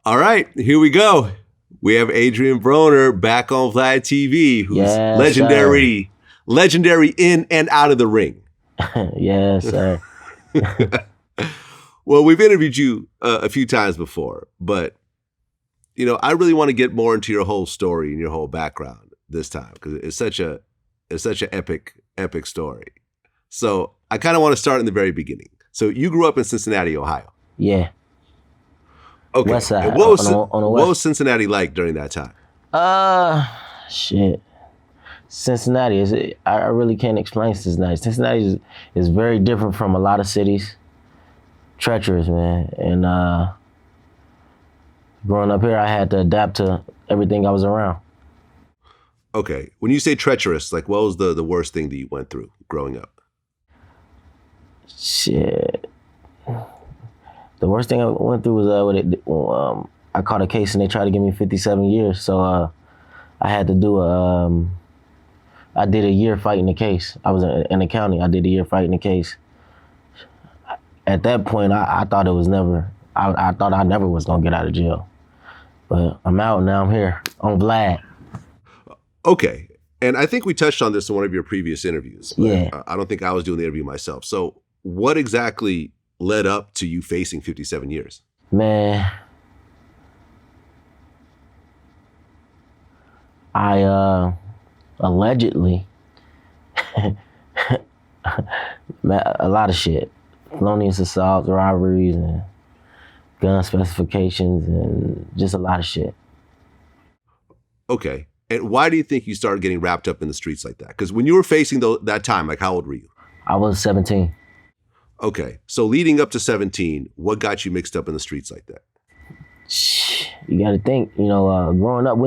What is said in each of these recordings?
All right, here we go. We have Adrien Broner back on VladTV, who's legendary in and out of the ring. Yes, sir. Well, we've interviewed you a few times before, but I really want to get more into your whole story and your whole background this time because it's such an epic story. So I kind of want to start in the very begining. So you grew up in Cincinnati, Ohio. Yeah. Okay. West side. And what was Cincinnati like during that time? Shit. Cincinnati I really can't explain Cincinnati. Cincinnati is very different from a lot of cities. Treacherous, man. And growing up here, I had to adapt to everything I was around. Okay. When you say treacherous, like what was the worst thing that you went through growing up? Shit. The worst thing I went through was I caught a case and they tried to give me 57 years. So I had to do I did a year fighting the case. I was in the county. I did a year fighting the case. At that point, I thought it was never, I thought I never was gonna get out of jail. But I'm out now, I'm here on Vlad. Okay, and I think we touched on this in one of your previous interviews. But yeah. I don't think I was doing the interview myself. So what exactly led up to you facing 57 years? Man, I allegedly, a lot of shit. Felonious assaults, robberies, and gun specifications, and just a lot of shit. Okay. And why do you think you started getting wrapped up in the streets like that? Because when you were facing that time, like how old were you? I was 17. Okay. So leading up to 17, what got you mixed up in the streets like that? You got to think, growing up,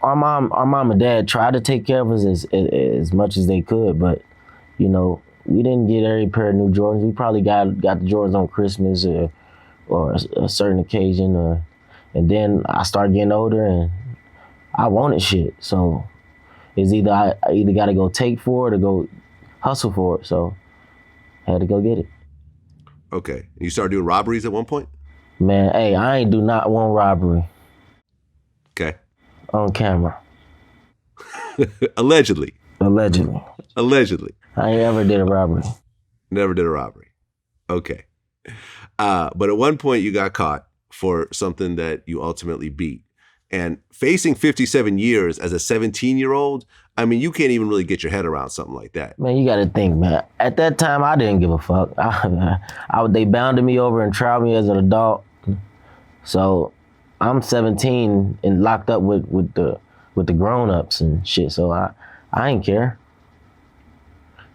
our mom and dad tried to take care of us as much as they could, but, we didn't get every pair of new Jordans. We probably got the Jordans on Christmas or a certain occasion. And then I started getting older and I wanted shit. So it's either I got to go take for it or go hustle for it. So I had to go get it. Okay. You started doing robberies at one point? Man, hey, I ain't do not one robbery. Okay. On camera. Allegedly. I ain't ever did a robbery. Never did a robbery. Okay. But at one point you got caught for something that you ultimately beat. And facing 57 years as a 17-year-old, I mean, you can't even really get your head around something like that. Man, you got to think, man. At that time, I didn't give a fuck. They bounded me over and tried me as an adult. So I'm 17 and locked up with the grown-ups and shit. So I ain't care.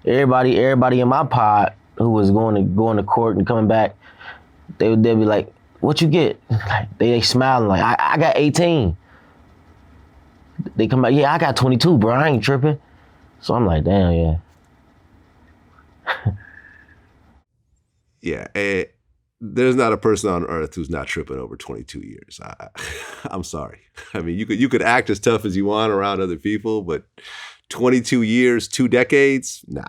Everybody in my pod who was going to court and coming back, they'd be like, "What you get?" Like they smiling like, "I got 18." They come back, "Yeah, I got 22, bro. I ain't tripping." So I'm like, "Damn, yeah." Yeah, there's not a person on earth who's not tripping over 22 years. I'm sorry. I mean, you could act as tough as you want around other people, but 22 years, 2 decades, nah.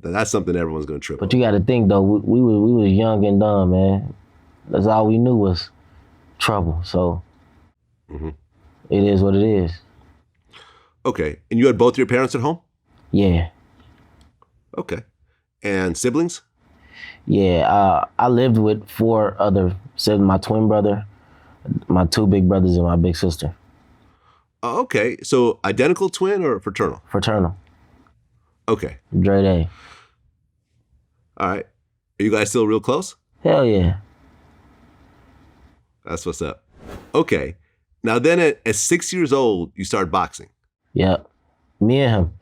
That's something everyone's gonna trip over. But you got to think though, we was young and dumb, man. That's all we knew was trouble. So It is what it is. Okay, and you had both your parents at home? Yeah. Okay, and siblings? Yeah, I lived with 4 other siblings, my twin brother, my 2 big brothers, and my big sister. Okay, so identical twin or fraternal? Fraternal. Okay. Dre Day. All right. Are you guys still real close? Hell yeah. That's what's up. Okay. Now then at 6 years old, you started boxing. Yep. Me and him.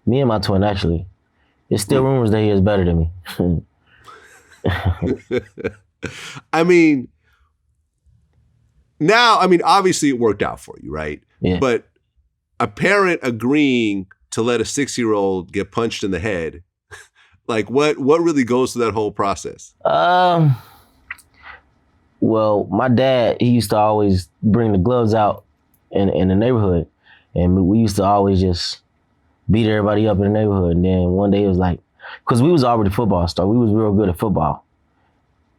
Me and my twin, actually. There's still rumors that he is better than me. I mean, obviously it worked out for you, right? Yeah. But a parent agreeing to let a 6-year-old get punched in the head, like what really goes through that whole process? Well, my dad, he used to always bring the gloves out in the neighborhood, and we used to always just beat everybody up in the neighborhood. And then one day it was like, because we was already football star, we was real good at football.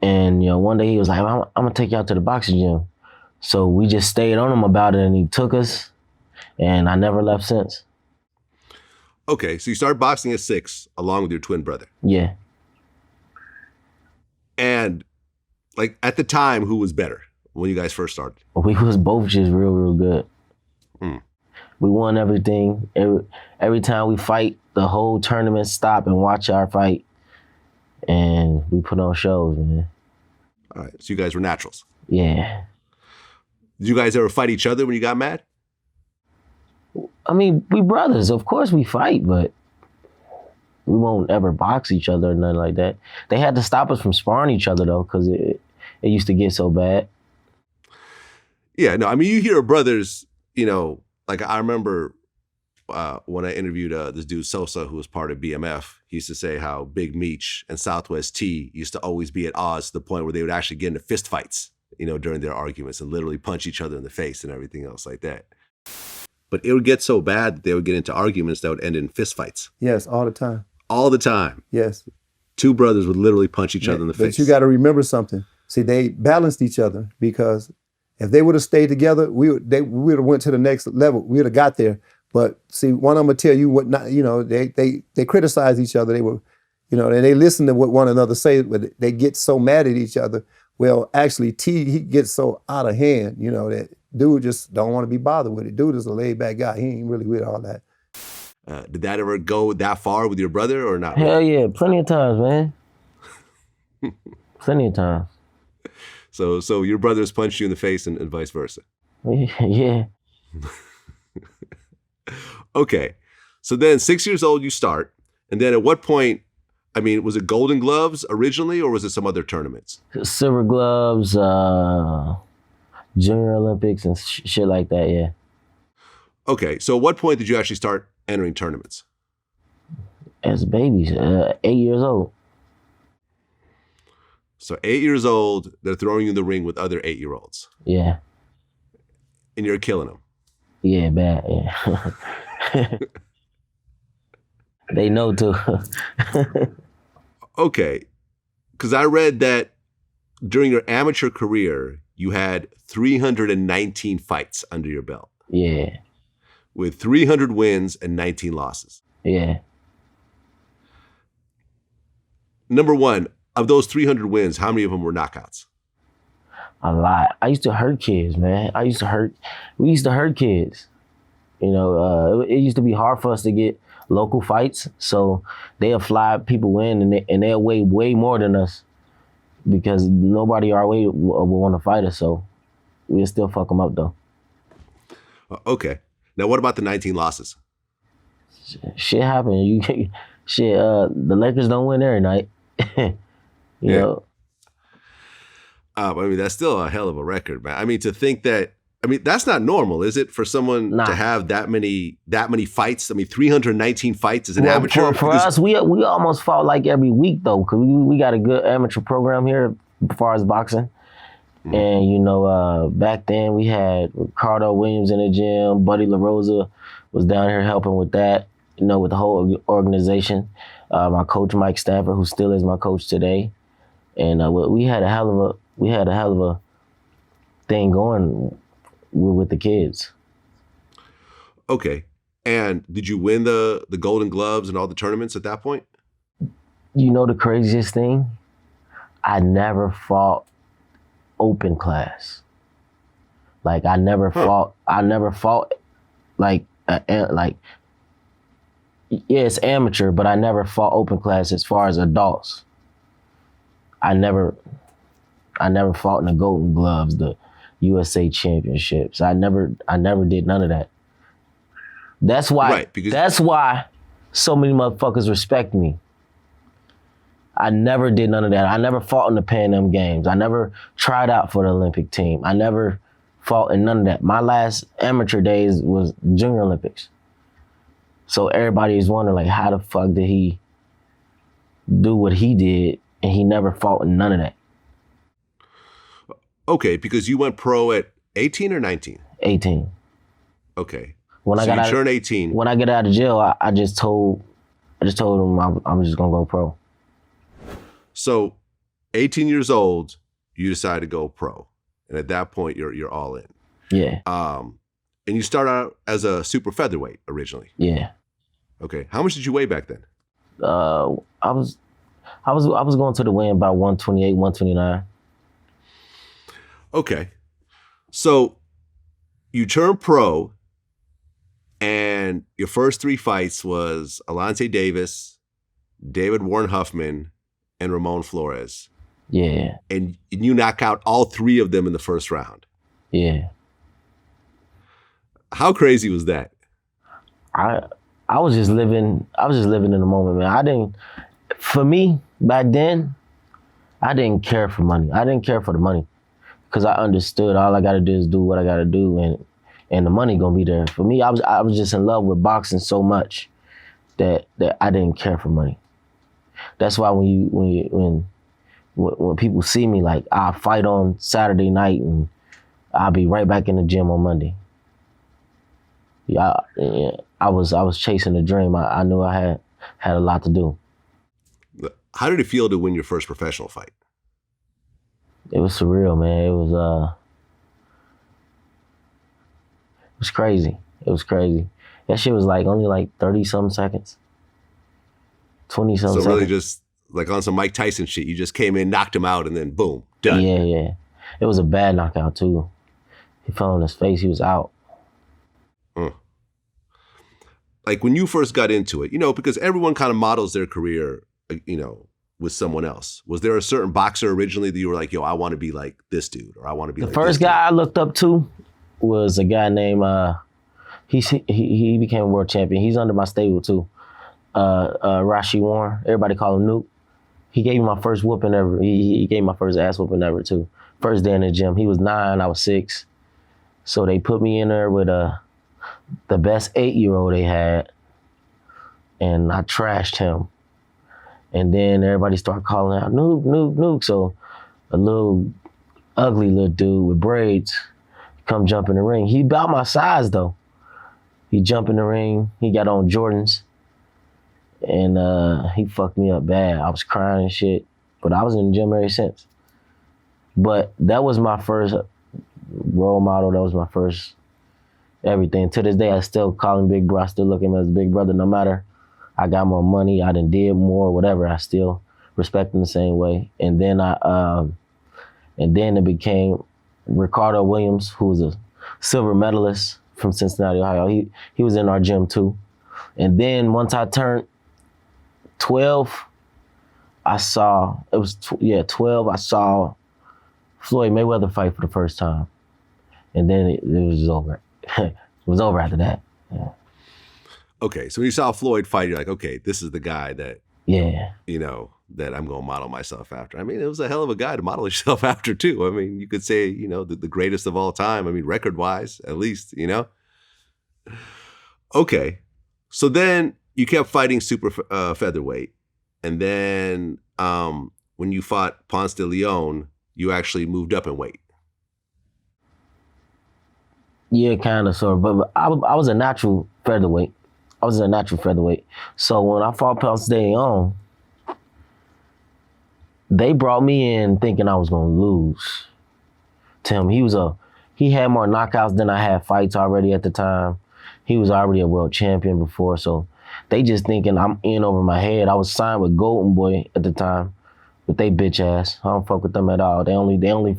And one day he was like, I'm gonna take you out to the boxing gym. So we just stayed on him about it, and he took us, and I never left since. Okay, so you started boxing at 6 along with your twin brother. Yeah. And like at the time, who was better when you guys first started? We was both just real good. We won everything. Every time we fight, the whole tournament stop and watch our fight. And we put on shows, man. All right, so you guys were naturals. Yeah. Did you guys ever fight each other when you got mad? I mean, we brothers. Of course we fight, but we won't ever box each other or nothing like that. They had to stop us from sparring each other, though, because it used to get so bad. Yeah, no, I mean, you hear of brothers, you know, like I remember when I interviewed this dude, Soulja, who was part of BMF, he used to say how Big Meech and Southwest T used to always be at odds to the point where they would actually get into fist fights, you know, during their arguments and literally punch each other in the face and everything else like that. But it would get so bad that they would get into arguments that would end in fist fights. Yes, all the time. All the time. Yes. Two brothers would literally punch each other in the face. But you got to remember something. See, they balanced each other, because if they would have stayed together, we would have went to the next level. We would have got there. But see, one of them would tell you what not. You know, they criticize each other. They were, you know, and they listen to what one another say, but they get so mad at each other. Well, actually, T, he gets so out of hand. You know, that dude just don't want to be bothered with it. Dude is a laid back guy. He ain't really with all that. Did that ever go that far with your brother or not? Hell yeah, plenty of times, man. Plenty of times. So your brothers punched you in the face and vice versa. Yeah. Okay. So then 6 years old, you start. And then at what point, I mean, was it Golden Gloves originally or was it some other tournaments? Silver Gloves, Junior Olympics and shit like that, yeah. Okay. So at what point did you actually start entering tournaments? As babies, 8 years old. So 8 years old, they're throwing you in the ring with other 8-year-olds. Yeah. And you're killing them. Yeah, bad, yeah. They know too. Okay. Because I read that during your amateur career, you had 319 fights under your belt. Yeah. With 300 wins and 19 losses. Yeah. Number one, of those 300 wins, how many of them were knockouts? A lot. I used to hurt kids, man. We used to hurt kids. You know, it used to be hard for us to get local fights. So they'll fly people in and they'll weigh way more than us because nobody our way will want to fight us. So we'll still fuck them up though. Okay. Now what about the 19 losses? Shit happens. The Lakers don't win every night. You know. I mean, that's still a hell of a record, man. I mean, to think that, I mean, that's not normal, is it, for someone to have that many fights? I mean, 319 fights as an amateur. For us, we almost fought like every week though, because we got a good amateur program here as far as boxing. Mm-hmm. And you know, back then we had Ricardo Williams in the gym. Buddy LaRosa was down here helping with that. You know, with the whole organization. My coach Mike Stafford, who still is my coach today, and we had a hell of a thing going with the kids. Okay. And did you win the Golden Gloves and all the tournaments at that point? You know the craziest thing? I never fought open class. Like I never fought like yeah, it's amateur, but I never fought open class as far as adults. I never fought in the Golden Gloves, the USA Championships. I never did none of that. That's why that's why so many motherfuckers respect me. I never did none of that. I never fought in the Pan Am Games. I never tried out for the Olympic team. I never fought in none of that. My last amateur days was Junior Olympics. So everybody is wondering, like, how the fuck did he do what he did and he never fought in none of that? Okay, because you went pro at 18 or 19? 18. Okay. When I turned 18. When I get out of jail, I just told him I'm just gonna go pro. So 18 years old, you decided to go pro and at that point you're all in. Yeah. And you start out as a super featherweight originally. Yeah. Okay. How much did you weigh back then? I was going to the weigh-in about 128, 129. Okay. So you turned pro, and your first 3 fights was Alante Davis, David Warren Huffman, and Ramon Flores. Yeah. And you knock out all 3 of them in the first round. Yeah. How crazy was that? I was just living in the moment, man. For me, back then, I didn't care for money. I didn't care for the money because I understood all I got to do is do what I got to do, and the money gonna be there. For me, I was just in love with boxing so much that I didn't care for money. That's why when people see me, like, I fight on Saturday night and I'll be right back in the gym on Monday. Yeah, I was chasing a dream. I knew I had a lot to do. How did it feel to win your first professional fight? It was surreal, man. It was crazy. It was crazy. That shit was only 30-something seconds. 20-something seconds. So really just like on some Mike Tyson shit, you just came in, knocked him out, and then boom, done. Yeah. It was a bad knockout too. He fell on his face, he was out. Like when you first got into it, because everyone kind of models their career, with someone else. Was there a certain boxer originally that you were like, yo, I want to be like this dude, or I want to be like this dude? The first guy I looked up to was a guy named, he became a world champion. He's under my stable too. Rashi Warren, everybody call him Nuke. He gave me my first whooping ever. He gave me my first ass whooping ever too. First day in the gym. He was 9, I was 6. So they put me in there with the best 8-year-old they had, and I trashed him. And then everybody started calling out, Nuke, Nuke, Nuke. So a little ugly little dude with braids come jump in the ring. He about my size though. He jumped in the ring, he got on Jordans, and he fucked me up bad. I was crying and shit, but I was in the gym ever since. But that was my first role model. That was my first everything. To this day, I still call him big bro. I still look at him as big brother. No matter I got more money, I done did more, whatever, I still respect him the same way. And then it became Ricardo Williams, who was a silver medalist from Cincinnati, Ohio. He was in our gym too. And then once I turned 12, I saw 12. I saw Floyd Mayweather fight for the first time, and then it was just over. It was over after that. Yeah. Okay, so when you saw Floyd fight, you're like, okay, this is the guy that, that I'm going to model myself after. I mean, it was a hell of a guy to model yourself after, too. I mean, you could say, the greatest of all time. I mean, record-wise, at least, Okay, so then you kept fighting super featherweight. And then when you fought Ponce de Leon, you actually moved up in weight. Yeah, kind of, sort of. But I was a natural featherweight. So when I fought Ponce de Leon, they brought me in thinking I was going to lose to him. He had more knockouts than I had fights already at the time. He was already a world champion before, so they just thinking I'm in over my head. I was signed with Golden Boy at the time, but they bitch ass. I don't fuck with them at all. They only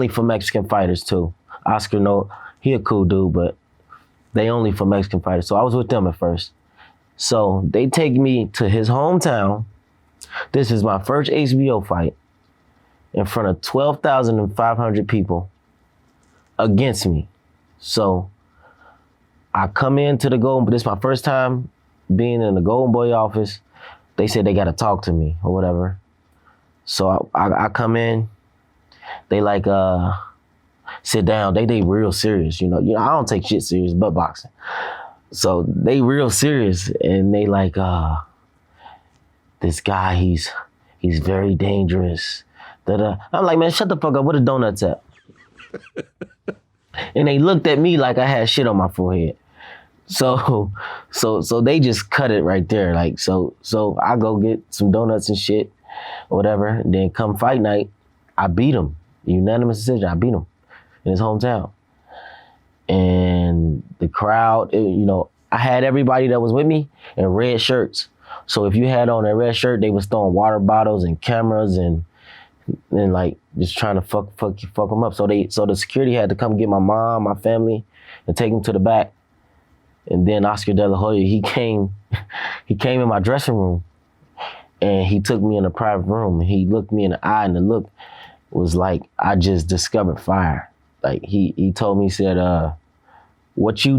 for Mexican fighters too. Oscar, no, he a cool dude, but they only for Mexican fighters. So I was with them at first. So they take me to his hometown. This is my first HBO fight in front of 12,500 people against me. So I come into the Golden, but this is my first time being in the Golden Boy office. They said they got to talk to me or whatever. So I come in, they sit down. They real serious, I don't take shit serious but boxing. So they real serious, and they this guy, he's very dangerous. I'm like, man, shut the fuck up. Where the donuts at? And they looked at me like I had shit on my forehead. So they just cut it right there. So I go get some donuts and shit or whatever. And then come fight night, I beat him. Unanimous decision. I beat him in his hometown. And the crowd, I had everybody that was with me in red shirts. So if you had on a red shirt, they was throwing water bottles and cameras and like just trying to fuck them up. So the security had to come get my mom, my family, and take them to the back. And then Oscar De La Hoya, he came in my dressing room, and he took me in a private room. And he looked me in the eye, and the look was like I just discovered fire. Like he told me, he said, what you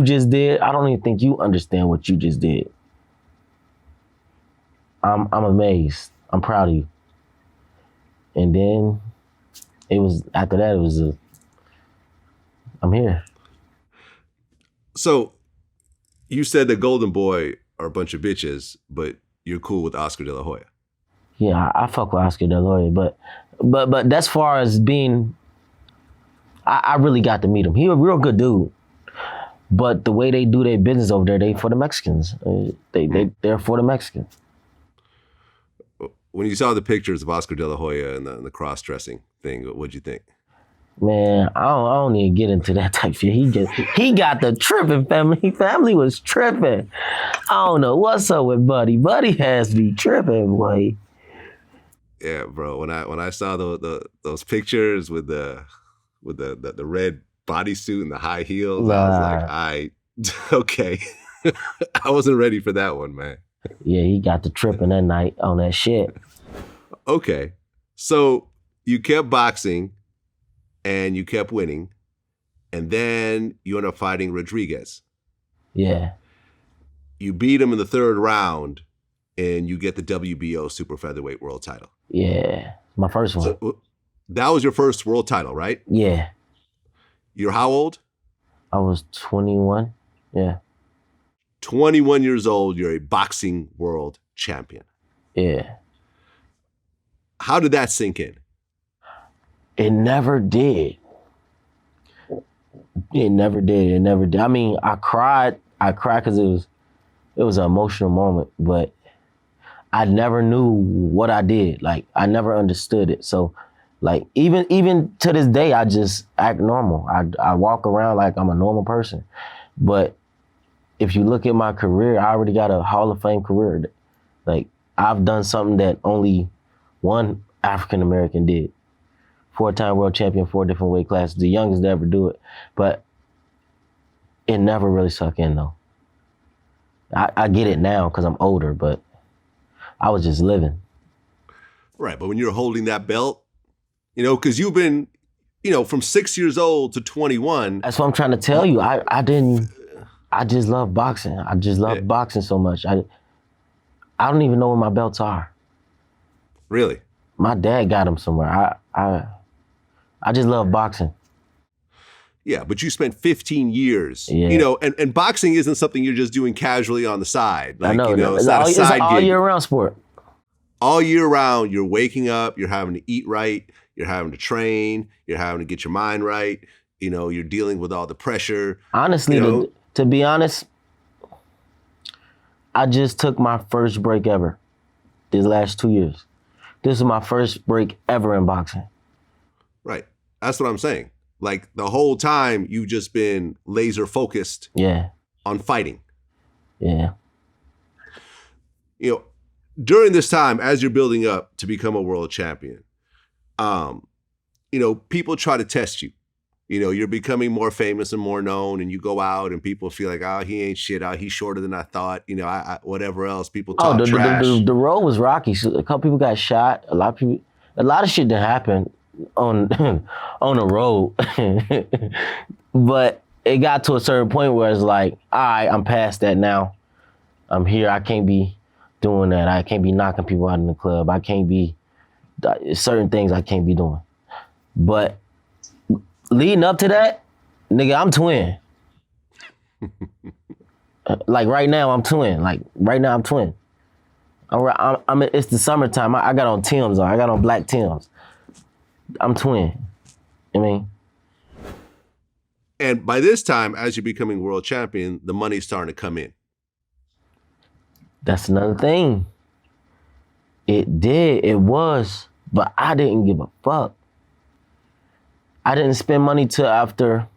just did, I don't even think you understand what you just did. I'm amazed. I'm proud of you. And then after that, I'm here. So you said the Golden Boy are a bunch of bitches, but you're cool with Oscar De La Hoya. Yeah, I fuck with Oscar De La Hoya, but as far as being, I really got to meet him. He a real good dude. But the way they do their business over there, they for the Mexicans. They're for the Mexicans. When you saw the pictures of Oscar De La Hoya and the cross-dressing thing, what'd you think? Man, I don't even get into that type of shit. He got the tripping family. Family was tripping. I don't know what's up with Buddy. Buddy has me tripping, boy. Yeah, bro. When I saw those pictures with the red bodysuit and the high heels, I was like, okay. I wasn't ready for that one, man. Yeah, he got the tripping that night on that shit. Okay. So you kept boxing and you kept winning, and then you end up fighting Rodriguez. Yeah. You beat him in the third round, and you get the WBO super featherweight world title. Yeah, my first one. So, that was your first world title, right? Yeah. You're how old? I was 21. Yeah. 21 years old, you're a boxing world champion. Yeah. How did that sink in? It never did. It never did. I mean, I cried because it was an emotional moment, but I never knew what I did. Like, I never understood it. So, like, even to this day, I just act normal. I walk around like I'm a normal person. But if you look at my career, I already got a Hall of Fame career. Like, I've done something that only one African American did. 4-time world champion, 4 different weight classes, the youngest to ever do it. But it never really sunk in, though. I get it now because I'm older, but I was just living. Right, but when you're holding that belt, because you've been, from 6 years old to 21. That's what I'm trying to tell you. I just love boxing. I just love boxing so much. I don't even know where my belts are. Really? My dad got them somewhere. I just love boxing. Yeah, but you spent 15 years, and boxing isn't something you're just doing casually on the side. Like, I know, it's not a side gig. It's all year round sport. All year round, you're waking up, you're having to eat right, you're having to train, you're having to get your mind right, you're dealing with all the pressure. Honestly, to be honest, I just took my first break ever these last 2 years. This is my first break ever in boxing. Right. That's what I'm saying. Like, the whole time you've just been laser focused on fighting. Yeah. During this time, as you're building up to become a world champion, people try to test you. You're becoming more famous and more known, and you go out and people feel like, oh, he ain't shit. Oh, he's shorter than I thought. Whatever else. People talk trash. The road was rocky. So a couple people got shot. A lot of shit didn't happen on the road. But it got to a certain point where it's like, all right, I'm past that now. I'm here. I can't be doing that. I can't be knocking people out in the club. I can't be certain things I can't be doing. But leading up to that, nigga, I'm twin. Like right now, I'm twin. It's the summertime. I got on Timbs on. I got on black Timbs. I'm twin. And by this time, as you're becoming world champion, the money's starting to come in. That's another thing. It was, but I didn't give a fuck. I didn't spend money till after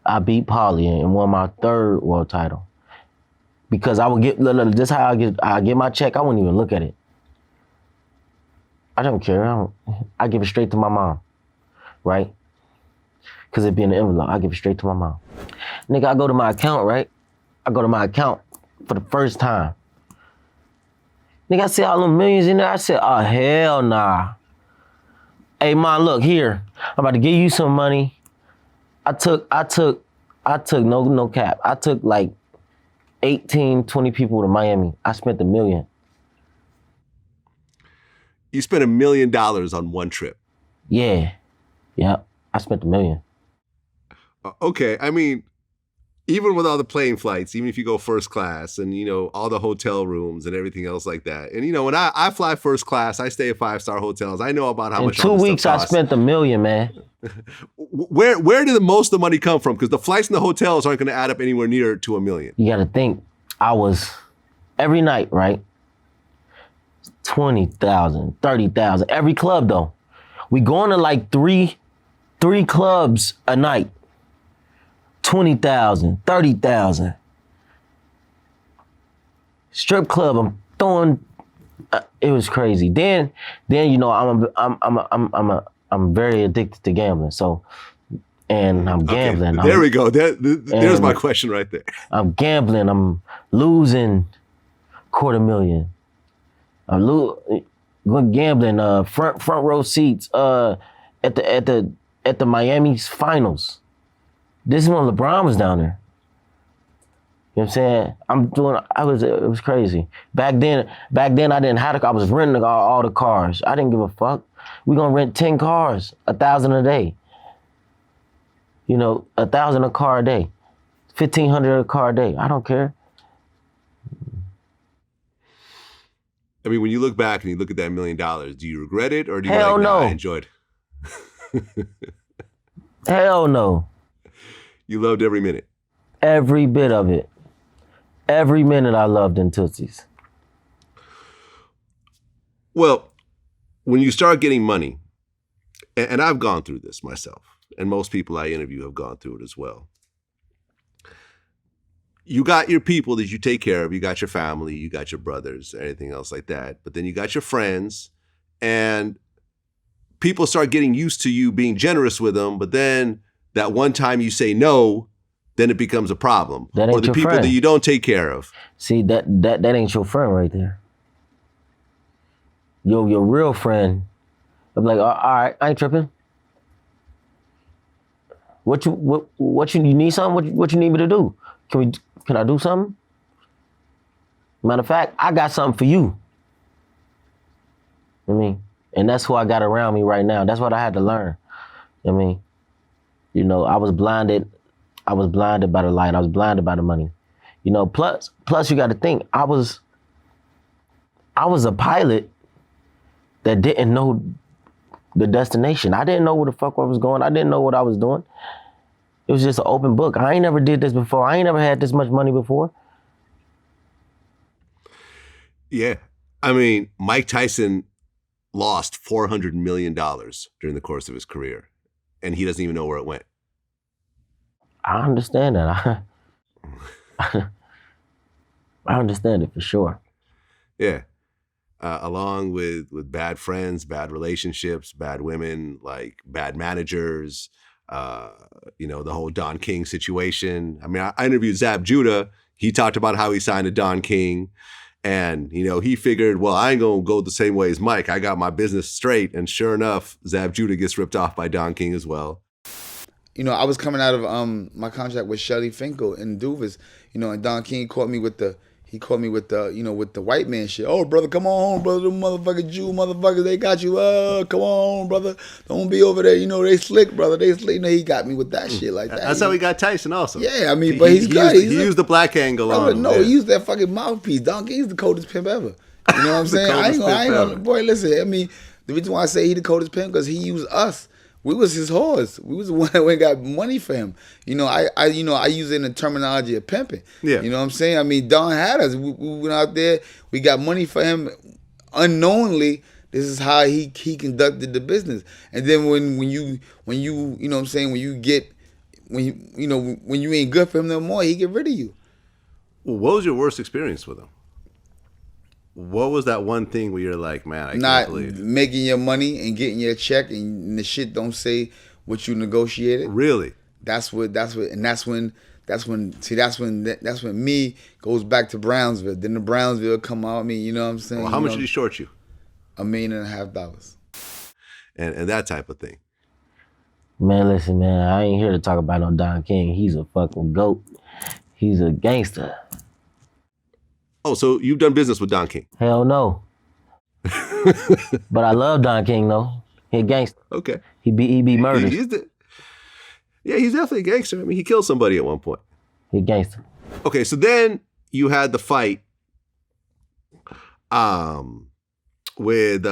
I beat Paulie and won my 3rd world title. Because I would get, look, this is how I get my check. I wouldn't even look at it. I don't care. I give it straight to my mom, right? Because it be in the envelope. I give it straight to my mom. Nigga, I go to my account, right? I go to my account for the first time. Nigga, I see all them millions in there. I said, oh, hell nah. Hey, Mom, look, here. I'm about to give you some money. I took no cap. I took like 18, 20 people to Miami. I spent $1 million. You spent $1 million on one trip. Yeah. Yep. I spent $1 million. Okay. I mean, even with all the plane flights, even if you go first class and, you know, all the hotel rooms and everything else like that. And, you know, when I fly first class, I stay at 5-star hotels. I know about how much all this stuff costs. In 2 weeks, I spent $1 million, man. Where did the most of the money come from? Because the flights and the hotels aren't going to add up anywhere near to $1 million. You got to think, I was every night, right? 20,000, 30,000, every club though. We going to like three clubs a night. 20,000, 30,000. Strip club, I'm throwing. It was crazy. Then you know I'm very addicted to gambling. So, and I'm gambling. Okay, there we go. There's my question right there. I'm gambling. I'm losing $250,000. I'm going gambling. Front row seats. At the Miami's finals. This is when LeBron was down there. You know what I'm saying? It was crazy. Back then I didn't have I was renting all the cars. I didn't give a fuck. We gonna rent 10 cars, $1,000 a day. You know, $1,000 a car a day. 1,500 a car a day. I don't care. I mean, when you look back and you look at that $1 million, do you regret it or do you Hell no. I enjoyed it? Hell no. You loved every minute. Every bit of it. Every minute I loved in Tootsie's. Well, when you start getting money, and I've gone through this myself, and most people I interview have gone through it as well. You got your people that you take care of. You got your family, you got your brothers, anything else like that. But then you got your friends, and people start getting used to you being generous with them, but then that one time you say no, then it becomes a problem. That ain't or the your people friend. that you don't take care of. See, that ain't your friend right there. Your real friend, I'm like, all right, I ain't tripping. What you need something? What you need me to do? Can I do something? Matter of fact, I got something for you. I mean, and that's who I got around me right now. That's what I had to learn. I mean, you know, I was blinded by the light. I was blinded by the money. You know, plus you got to think, I was a pilot that didn't know the destination. I didn't know where the fuck I was going. I didn't know what I was doing. It was just an open book. I ain't never did this before. I ain't never had this much money before. Yeah. I mean, Mike Tyson lost $400 million during the course of his career, and he doesn't even know where it went. I understand that. I understand it for sure. Yeah. Along with bad friends, bad relationships, bad women, like bad managers, you know, the whole Don King situation. I mean, I interviewed Zab Judah. He talked about how he signed to Don King. And, you know, he figured, well, I ain't going to go the same way as Mike. I got my business straight. And sure enough, Zab Judah gets ripped off by Don King as well. You know, I was coming out of my contract with Shelly Finkel in Duvas, you know, and Don King caught me with the white man shit. Oh, brother, come on, brother, them motherfucking Jew motherfuckers, they got you. Come on, brother, don't be over there. You know, they slick, brother, they slick. You know, he got me with that shit like that. That's how he got Tyson also. Yeah, I mean, but he's good. He used the black angle on him. No, he used that fucking mouthpiece. Don King's the coldest pimp ever. You know what I'm saying? I ain't gonna, boy, listen, I mean, the reason why I say he the coldest pimp, because he used us. We was his horse. We was the one that went and got money for him. You know, I use it in the terminology of pimping. Yeah. You know what I'm saying? I mean, Don had us. We went out there. We got money for him unknowingly This is how he conducted the business. And then when you you know what I'm saying, when you ain't good for him no more, he get rid of you. Well, what was your worst experience with him? What was that one thing where you're like, man, I can't Not believe making your money and getting your check and the shit don't say what you negotiated. Really? That's when me goes back to Brownsville. Then the Brownsville come out. I mean, you know what I'm saying? Well, how much did he short you? $1.5 million. And that type of thing. Man, listen, man, I ain't here to talk about no Don King. He's a fucking GOAT. He's a gangster. Oh, so you've done business with Don King? Hell no. But I love Don King though. He a gangster. Okay. He be murdered. He's definitely a gangster. I mean, he killed somebody at one point. He a gangster. Okay, so then you had the fight with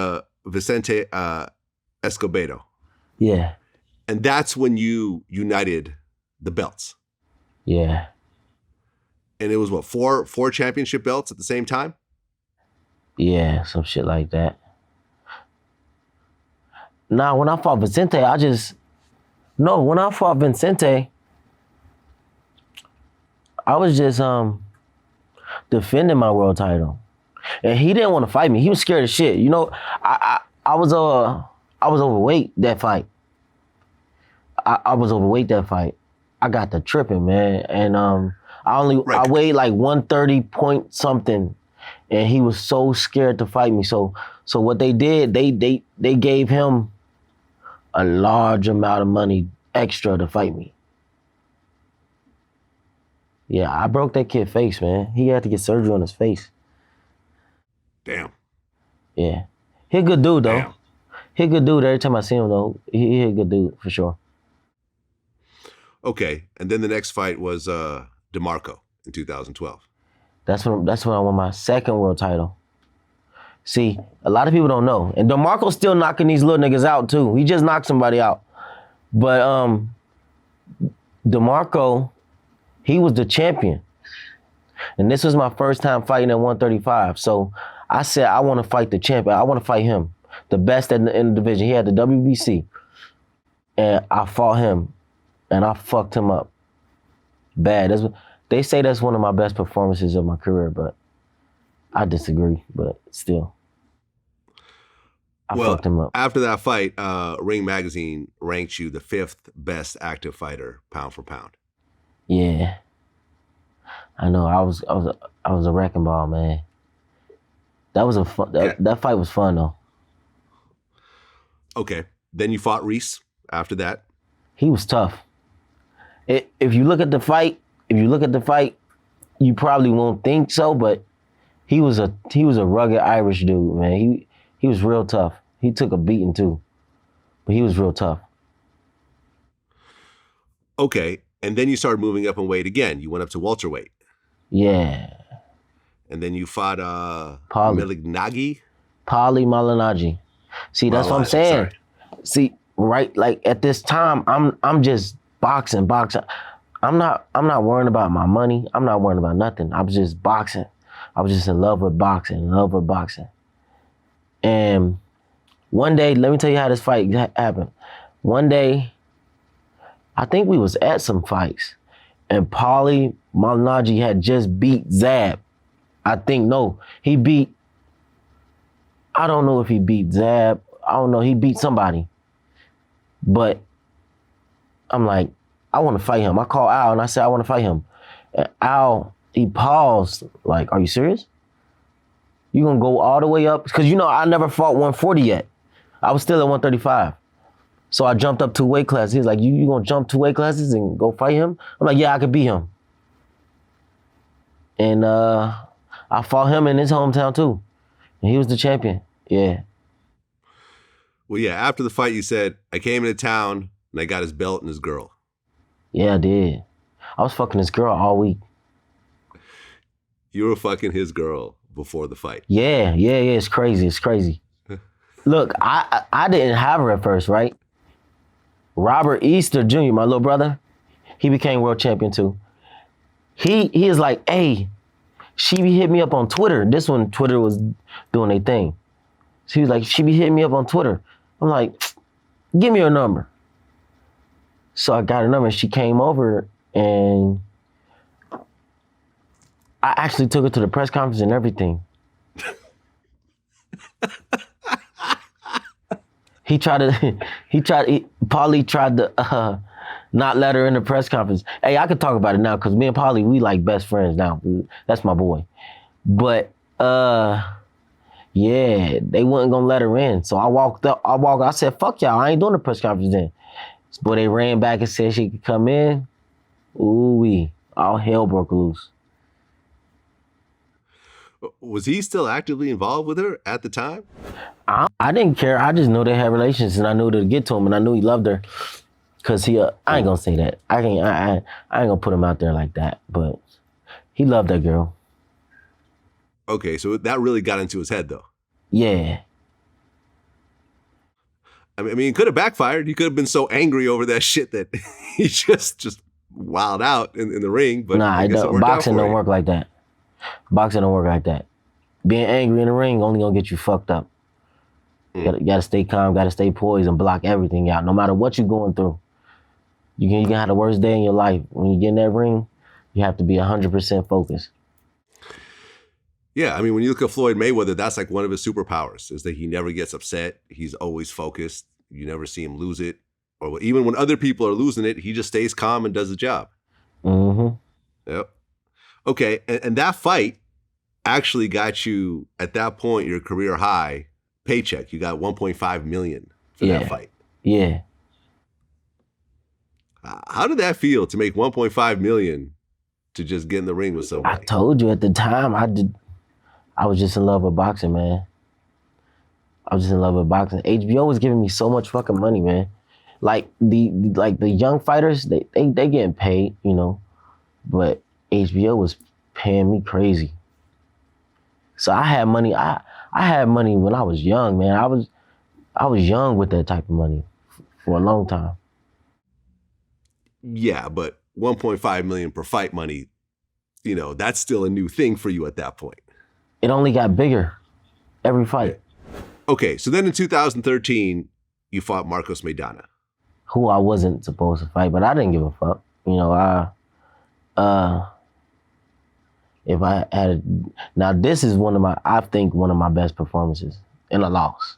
Vicente Escobedo. Yeah. And that's when you united the belts. Yeah. And it was what, four championship belts at the same time? Yeah, some shit like that. Nah, when I fought Vicente, when I fought Vicente, I was just defending my world title. And he didn't want to fight me. He was scared as shit. You know, I was overweight that fight. I was overweight that fight. I got the tripping, man. And I weighed like 130 point something, and he was so scared to fight me. So what they did, they gave him a large amount of money extra to fight me. Yeah, I broke that kid's face, man. He had to get surgery on his face. Damn. Yeah, he a good dude though. Damn. He a good dude. Every time I see him though, he a good dude for sure. Okay, and then the next fight was DeMarco in 2012. That's when I won my second world title. See, a lot of people don't know. And DeMarco's still knocking these little niggas out too. He just knocked somebody out. But DeMarco, he was the champion. And this was my first time fighting at 135. So I said, I want to fight the champion. I want to fight him, the best in the division. He had the WBC. And I fought him. And I fucked him up bad. They say that's one of my best performances of my career, but I disagree. But still, I fucked him up. After that fight, Ring Magazine ranked you the 5th best active fighter, pound for pound. Yeah, I know. I was a wrecking ball, man. That was that fight was fun though. Okay, then you fought Reese after that. He was tough. If you look at the fight, you probably won't think so, but he was a rugged Irish dude, man. He was real tough. He took a beating too, but he was real tough. Okay, and then you started moving up in weight again. You went up to welterweight. Yeah. And then you fought Malignaggi. Paulie Malignaggi. See, that's what I'm saying. Sorry. See, right, like at this time, I'm just boxing. I'm not worrying about my money. I'm not worrying about nothing. I was just boxing. I was just in love with boxing, And one day, let me tell you how this fight happened. One day, I think we was at some fights, and Paulie Malignaggi had just beat Zab. I don't know if he beat Zab. I don't know. He beat somebody. But I'm like, I want to fight him. I called Al and I said, I want to fight him. And Al, he paused, like, are you serious? You gonna go all the way up? Because you know, I never fought 140 yet. I was still at 135. So I jumped up 2 weight classes. He was like, you gonna jump 2 weight classes and go fight him? I'm like, yeah, I could beat him. And I fought him in his hometown too. And he was the champion, yeah. Well, yeah, after the fight, you said, I came into town and I got his belt and his girl. Yeah, I did. I was fucking this girl all week. You were fucking his girl before the fight. Yeah, it's crazy. Look, I didn't have her at first, right? Robert Easter Jr., my little brother, he became world champion too. He is like, hey, she hit me up on Twitter. This when Twitter was doing their thing. She was like, she be hitting me up on Twitter. I'm like, give me her number. So I got her number. She came over and I actually took her to the press conference and everything. Paulie tried to not let her in the press conference. Hey, I could talk about it now because me and Paulie, we like best friends now. That's my boy. But yeah, they wasn't gonna let her in. So I said, fuck y'all, I ain't doing the press conference then. But they ran back and said she could come in. Ooh-wee, all hell broke loose. Was he still actively involved with her at the time? I didn't care. I just knew they had relations, and I knew to get to him, and I knew he loved her. Cause I ain't gonna say that. I ain't gonna put him out there like that. But he loved that girl. Okay, so that really got into his head, though. Yeah. I mean, it could have backfired. He could have been so angry over that shit that he just wilded out in the ring. But nah, boxing don't work like that. Boxing don't work like that. Being angry in the ring only gonna get you fucked up. You gotta stay calm, gotta stay poised and block everything out, no matter what you're going through. You can have the worst day in your life. When you get in that ring, you have to be 100% focused. Yeah, I mean, when you look at Floyd Mayweather, that's like one of his superpowers, is that he never gets upset. He's always focused. You never see him lose it. Or even when other people are losing it, he just stays calm and does the job. Mm-hmm. Yep. Okay, and that fight actually got you, at that point, your career high paycheck. You got $1.5 million for that fight. Yeah. How did that feel to make $1.5 million to just get in the ring with somebody? I told you at the time, I was just in love with boxing, man. I was just in love with boxing. HBO was giving me so much fucking money, man. Like the young fighters, they getting paid, you know, but HBO was paying me crazy. So I had money. I had money when I was young, man. I was young with that type of money for a long time. Yeah, but $1.5 million per fight money, you know, that's still a new thing for you at that point. It only got bigger every fight. Okay, so then in 2013, you fought Marcos Maidana. Who I wasn't supposed to fight, but I didn't give a fuck. You know, if I had, now this is I think one of my best performances in a loss.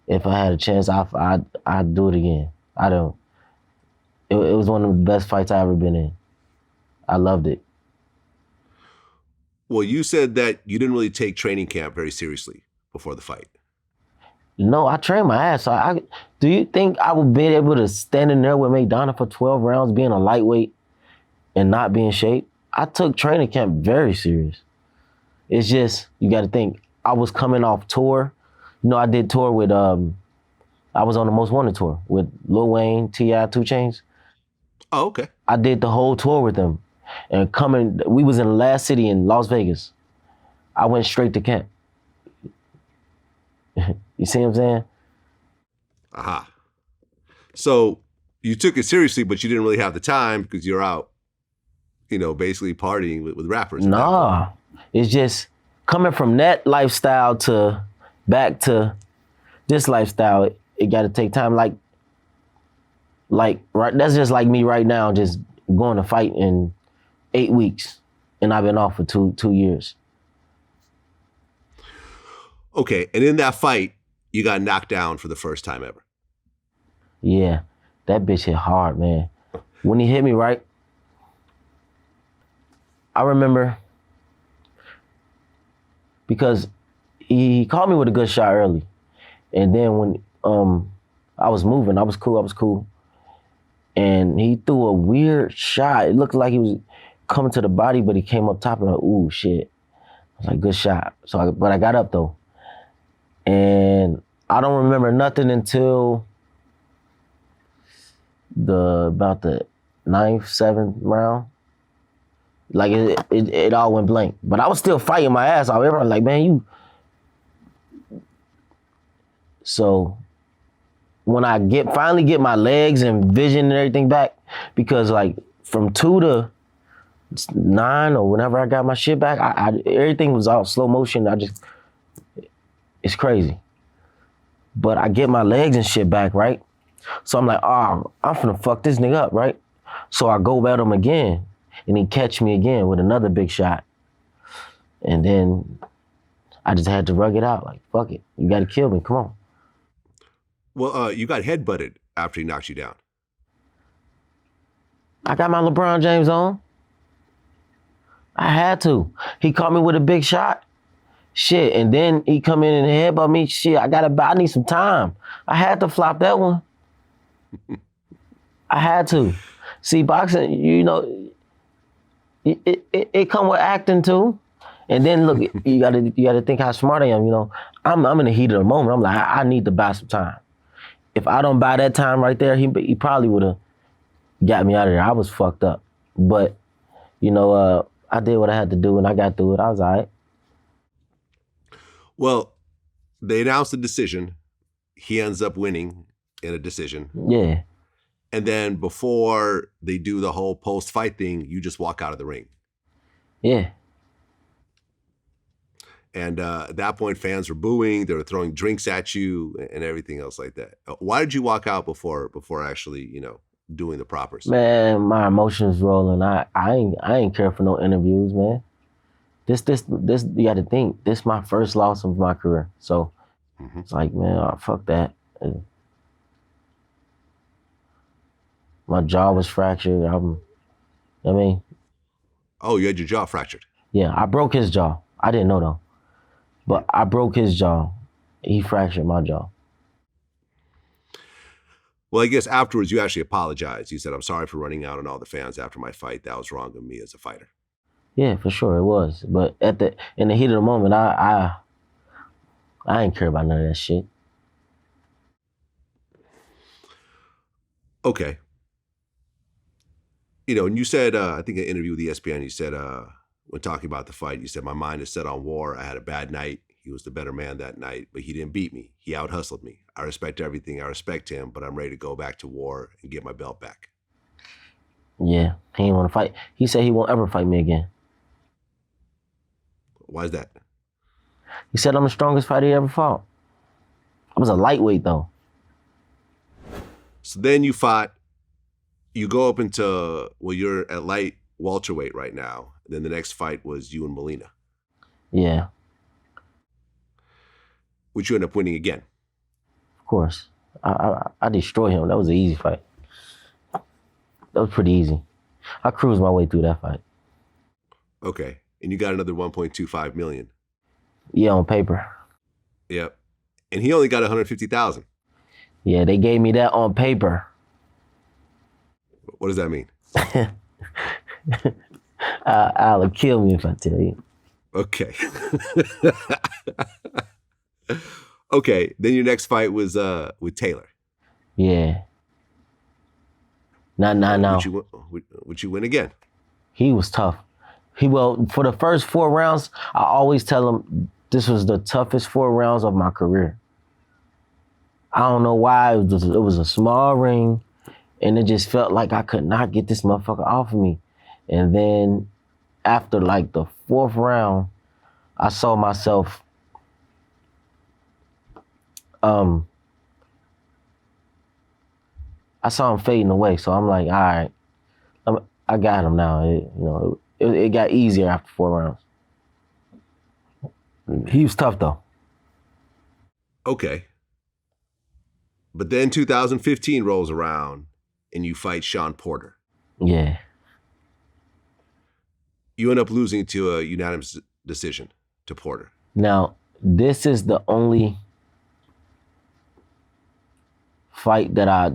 If I had a chance, I'd do it again. It was one of the best fights I ever been in. I loved it. Well, you said that you didn't really take training camp very seriously before the fight. No, I trained my ass off. Do you think I would be able to stand in there with Maidana for 12 rounds being a lightweight and not be in shape? I took training camp very serious. It's just, you got to think, I was coming off tour. You know, I did tour with, I was on the Most Wanted tour with Lil Wayne, T.I., 2 Chainz. Oh, okay. I did the whole tour with them. And we was in the last city in Las Vegas. I went straight to camp. You see what I'm saying? Aha. So you took it seriously, but you didn't really have the time because you're out, you know, basically partying with rappers. Nah, it's just coming from that lifestyle to back to this lifestyle. It got to take time. Like right. That's just like me right now, just going to fight in 8 weeks, and I've been off for two years. Okay, and in that fight, you got knocked down for the first time ever. Yeah, that bitch hit hard, man. When he hit me, right, I remember because he caught me with a good shot early. And then when I was moving, I was cool. And he threw a weird shot. It looked like he was coming to the body, but he came up top and I'm like, ooh, shit. I was like, good shot. But I got up though. And I don't remember nothing until about the 9th, 7th round. Like it all went blank. But I was still fighting my ass off. Everybody like, man, you. So when I finally get my legs and vision and everything back, because like from 2 to 9 or whenever I got my shit back, everything was all slow motion. It's crazy. But I get my legs and shit back, right? So I'm like, oh, I'm finna fuck this nigga up, right? So I go at him again, and he catch me again with another big shot. And then I just had to rug it out. Like, fuck it. You gotta kill me. Come on. Well, you got headbutted after he knocked you down. I got my LeBron James on. I had to. He caught me with a big shot. Shit. And then he come in and headbutt me. Shit, I need some time. I had to flop that one. I had to. See, boxing, you know, it come with acting too. And then look, you gotta think how smart I am. You know, I'm in the heat of the moment. I'm like, I need to buy some time. If I don't buy that time right there, he probably would have got me out of there. I was fucked up. But, you know, I did what I had to do and I got through it. I was all right. Well, they announced the decision. He ends up winning in a decision. Yeah. And then before they do the whole post-fight thing, you just walk out of the ring. Yeah. And at that point, fans were booing. They were throwing drinks at you and everything else like that. Why did you walk out before actually, you know, doing the propers? Man, my emotions rolling. I ain't care for no interviews, man. This you got to think. This is my first loss of my career. So it's like, man, fuck that. My jaw was fractured. I mean. Oh, you had your jaw fractured. Yeah, I broke his jaw. I didn't know though. But I broke his jaw. He fractured my jaw. Well, I guess afterwards you actually apologized. You said, I'm sorry for running out on all the fans after my fight. That was wrong of me as a fighter. Yeah, for sure it was. But in the heat of the moment, I ain't care about none of that shit. Okay. You know, and you said, I think in an interview with ESPN, you said, when talking about the fight, you said, my mind is set on war. I had a bad night. He was the better man that night, but he didn't beat me. He out-hustled me. I respect everything. I respect him, but I'm ready to go back to war and get my belt back. Yeah, he didn't want to fight. He said he won't ever fight me again. Why is that? He said I'm the strongest fighter he ever fought. I was a lightweight, though. So then you fought, you go up into, well, you're at light welterweight right now. Then the next fight was you and Molina. Yeah. Which you end up winning again. Of course. I destroyed him. That was an easy fight. That was pretty easy. I cruised my way through that fight. Okay. And you got another 1.25 million. Yeah, on paper. Yep. And he only got 150,000. Yeah, they gave me that on paper. What does that mean? I'll kill me if I tell you. Okay. Okay. Then your next fight was with Taylor. Yeah. No. Would you win again? He was tough. For the first 4 rounds, I always tell him this was the toughest 4 rounds of my career. I don't know why. It was a small ring, and it just felt like I could not get this motherfucker off of me. And then after like the 4th round, I saw myself I saw him fading away. So I'm like, all right, I got him now. It got easier after 4 rounds. He was tough though. Okay. But then 2015 rolls around and you fight Sean Porter. Yeah. You end up losing to a unanimous decision to Porter. Now, this is the only fight that I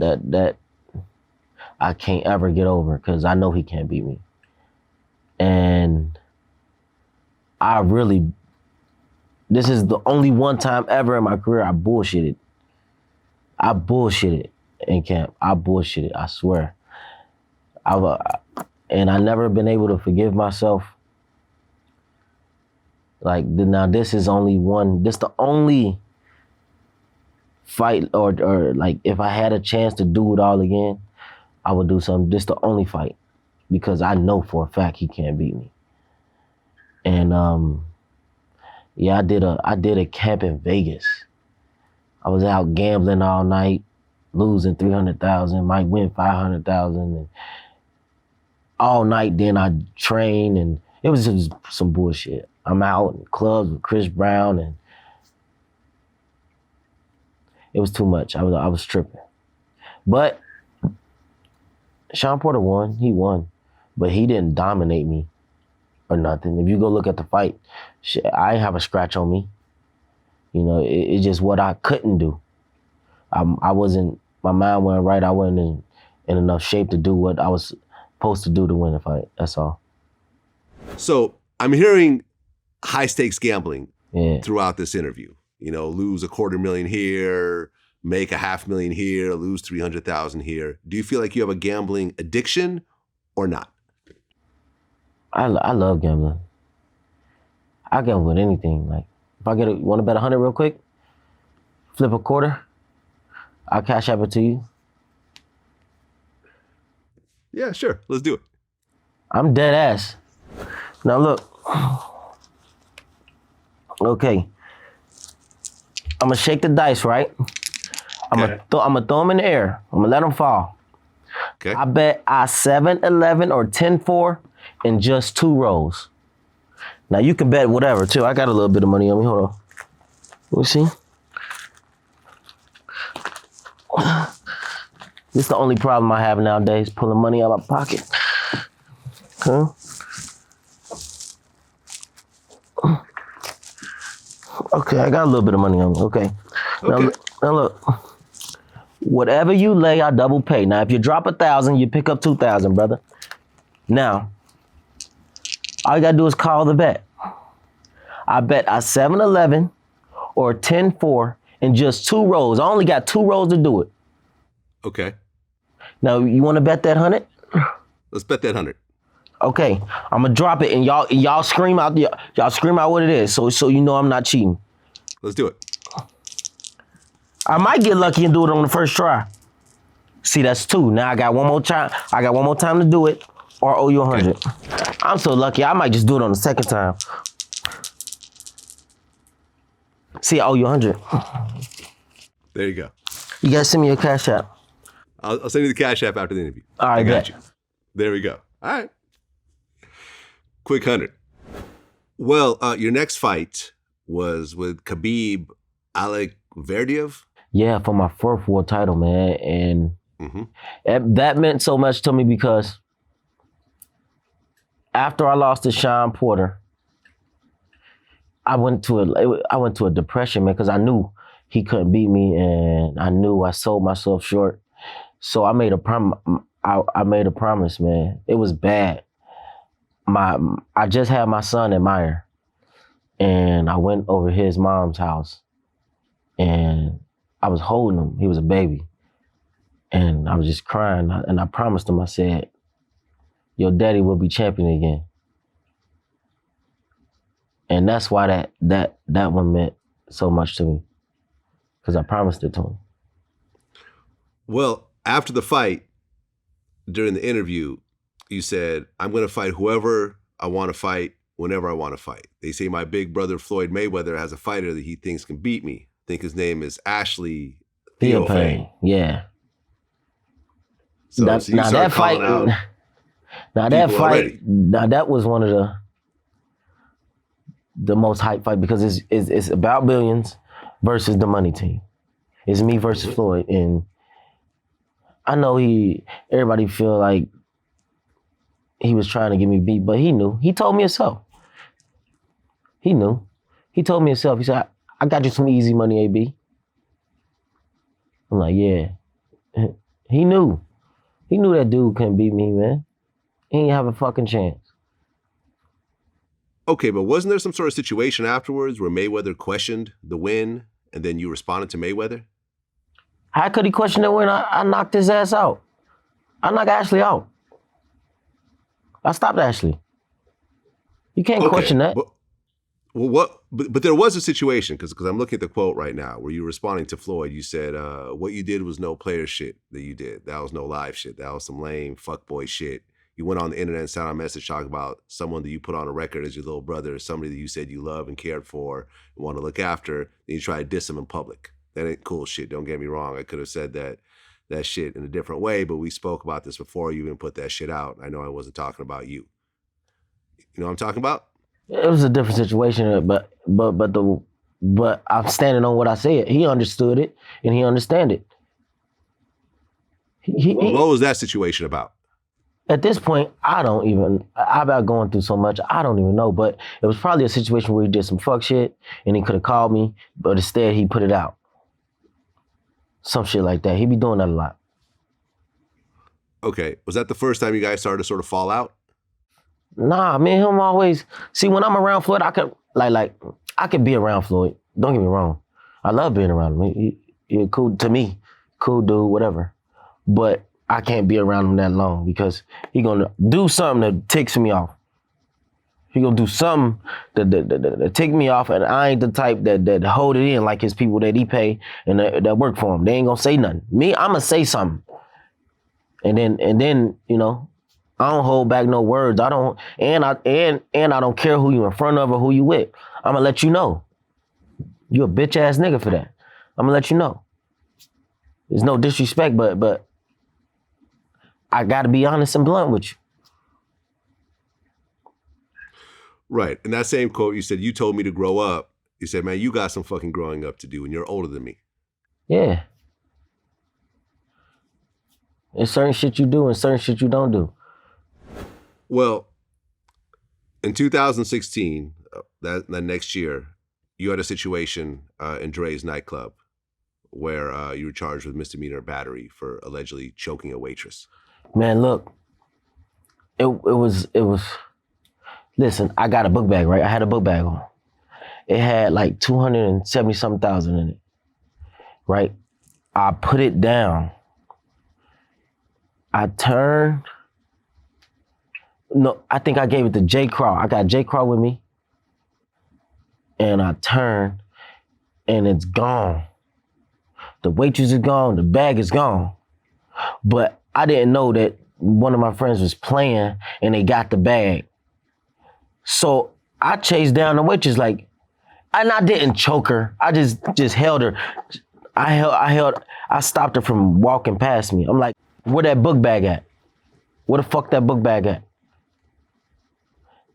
can't ever get over because I know he can't beat me. And this is the only one time ever in my career I bullshitted. I bullshitted in camp. I swear. And I never been able to forgive myself. Like, now this is the only fight or like if I had a chance to do it all again, I would do something. This the only fight. because I know for a fact he can't beat me. And yeah, I did a camp in Vegas. I was out gambling all night, losing 300,000, might win 500,000, and all night. Then I trained, and it was just some bullshit. I'm out in clubs with Chris Brown, and it was too much. I was tripping. But Sean Porter won. He won, but he didn't dominate me or nothing. If you go look at the fight, shit, I didn't have a scratch on me. You know, it's just what I couldn't do. I wasn't. My mind wasn't right. I wasn't in enough shape to do what I was supposed to do to win a fight. That's all. So I'm hearing high stakes gambling Yeah. throughout this interview. You know, lose $250,000 here, make $500,000 here, lose 300,000 here. Do you feel like you have a gambling addiction or not? I love gambling. I gamble with anything. Like, if I want to bet 100 real quick, flip a quarter, I'll cash app it to you. Yeah, sure. Let's do it. I'm dead ass. Now look. Okay. I'm gonna shake the dice, right? I'm gonna throw them in the air. I'm gonna let them fall. Okay. I bet I 7-11 or 10-4 in just 2 rows. Now you can bet whatever too. I got a little bit of money on me. Hold on. Let me see. This is the only problem I have nowadays, pulling money out of my pocket. Okay. Okay, I got a little bit of money on me. Okay. Now look. Whatever you lay, I double pay. Now, if you drop 1,000, you pick up 2,000, brother. Now, all you gotta do is call the bet. I bet I 7-11 or 10-4 in just 2 rows. I only got 2 rows to do it. Okay. Now, you want to bet that 100? Let's bet that 100. Okay, I'm gonna drop it, and y'all scream out what it is, so you know I'm not cheating. Let's do it. I might get lucky and do it on the first try. See, that's 2. Now I got one more time. I got one more time to do it, or owe you 100. Okay. I'm so lucky. I might just do it on the second time. See, I owe you 100. There you go. You gotta send me your cash app. I'll send you the cash app after the interview. All right, I got bet. you. There we go. All right. Quick 100. Well, your next fight was with Khabib Alekverdiev. Yeah, for my 4th world title, man. And that meant so much to me because after I lost to Sean Porter, I went to a depression, man, because I knew he couldn't beat me, and I knew I sold myself short. So I made a promise, man. It was bad. I just had my son in Meyer, and I went over his mom's house, and I was holding him. He was a baby, and I was just crying. And I promised him. I said, "Your daddy will be champion again." And that's why that one meant so much to me, because I promised it to him. Well, after the fight, during the interview, you said, "I'm going to fight whoever I want to fight, whenever I want to fight. They say my big brother Floyd Mayweather has a fighter that he thinks can beat me. I think his name is Ashley Theophane." Yeah. So Now that fight was one of the most hyped fight, because it's about billions versus the money team. It's me versus Floyd, and I know everybody feel like he was trying to get me beat, but he knew. He told me himself. He knew. He told me himself. He said, "I got you some easy money, AB." I'm like, yeah. He knew. He knew that dude couldn't beat me, man. He ain't have a fucking chance. Okay, but wasn't there some sort of situation afterwards where Mayweather questioned the win and then you responded to Mayweather? How could he question the win? I knocked his ass out. I knocked Ashley out. I stopped Ashley. You can't question that. But there was a situation, because I'm looking at the quote right now where you were responding to Floyd. You said, what you did was no player shit that you did. That was no live shit. That was some lame fuckboy shit. you went on the internet and sent out a message talking about someone that you put on a record as your little brother, somebody that you said you love and cared for and want to look after, and you try to diss him in public. That ain't cool shit. Don't get me wrong. I could have said that shit in a different way, but we spoke about this before you even put that shit out. I know I wasn't talking about you. You know what I'm talking about? It was a different situation, but I'm standing on what I said. He understood it and he understand it. What was that situation about? At this point, I've been going through so much, I don't even know, but it was probably a situation where he did some fuck shit and he could have called me, but instead he put it out. Some shit like that. He be doing that a lot. Okay. Was that the first time you guys started to sort of fall out? Nah, me and him always, see, when I'm around Floyd, I could be around Floyd. Don't get me wrong. I love being around him. He cool to me, cool dude, whatever. But I can't be around him that long because he gonna do something that ticks me off. He gonna do something that tick me off, and I ain't the type that hold it in like his people that he pay and that work for him. They ain't gonna say nothing. Me, I'ma say something. And then, you know, I don't hold back no words. I don't care who you in front of or who you with. I'ma let you know. You a bitch ass nigga for that. I'ma let you know. There's no disrespect, but I gotta be honest and blunt with you. Right. In that same quote, you said, you told me to grow up. You said, man, you got some fucking growing up to do and you're older than me. Yeah. There's certain shit you do and certain shit you don't do. Well, in 2016, that next year, you had a situation in Dre's nightclub where you were charged with misdemeanor battery for allegedly choking a waitress. Man, look, it was. Listen, I got a book bag, right? I had a book bag on. It had like 270-something thousand in it, right? I put it down. I turned. No, I think I gave it to J. Craw. I got J. Craw with me. And I turned, and it's gone. The waitress is gone. The bag is gone. But I didn't know that one of my friends was playing, and they got the bag. So I chased down the waitress and I didn't choke her. I just held her. I stopped her from walking past me. I'm like, where that book bag at? Where the fuck that book bag at?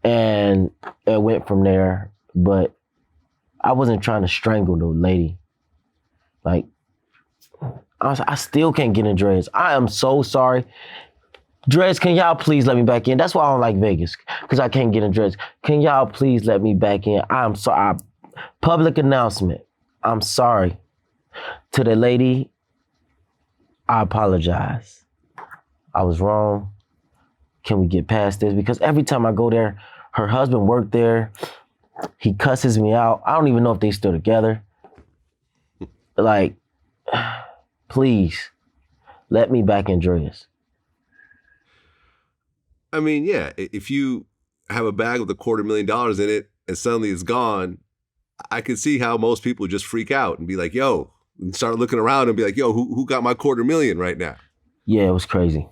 And it went from there, but I wasn't trying to strangle the lady. Like, I still can't get in Dre's. I am so sorry. Dre's, can y'all please let me back in? That's why I don't like Vegas, because I can't get in Dre's. Can y'all please let me back in? I'm sorry. Public announcement. I'm sorry. To the lady, I apologize. I was wrong. Can we get past this? Because every time I go there, her husband worked there. He cusses me out. I don't even know if they still together. Like, please, let me back in Dre's. I mean, yeah, if you have a bag with $250,000 in it and suddenly it's gone, I could see how most people just freak out and be like, yo, and start looking around and be like, yo, who got my $250,000 right now? Yeah, it was crazy.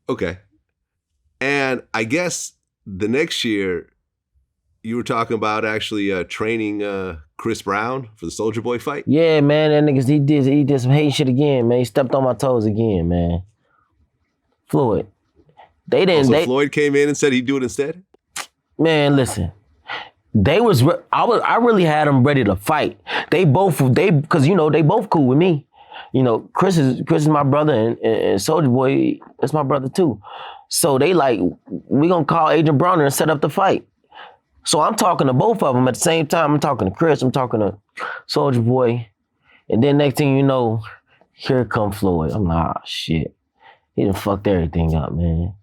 Okay. And I guess the next year you were talking about actually training Chris Brown for the Soulja Boy fight? Yeah, man, that niggas, he did some hate shit again, man. He stepped on my toes again, man. Floyd. They didn't. Floyd came in and said he'd do it instead? Man, listen. I really had them ready to fight. Because you know they both cool with me. You know, Chris is my brother and Soulja Boy is my brother too. So they like, we gonna call Adrien Broner and set up the fight. So I'm talking to both of them at the same time. I'm talking to Chris. I'm talking to Soulja Boy, and then next thing you know, here come Floyd. I'm like, ah, shit. He done fucked everything up, man.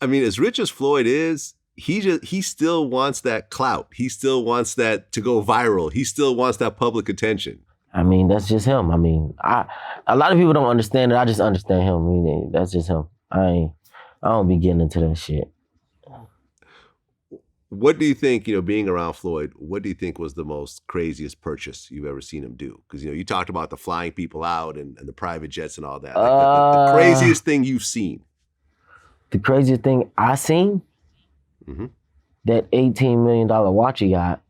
I mean, as rich as Floyd is, he still wants that clout. He still wants that to go viral. He still wants that public attention. I mean, that's just him. I mean, a lot of people don't understand it. I just understand him. I mean, that's just him. I don't be getting into that shit. What do you think, being around Floyd, what do you think was the most craziest purchase you've ever seen him do? Because, you talked about the flying people out and the private jets and all that. Like the craziest thing you've seen. The craziest thing I seen? Mm-hmm. That $18 million watch he got.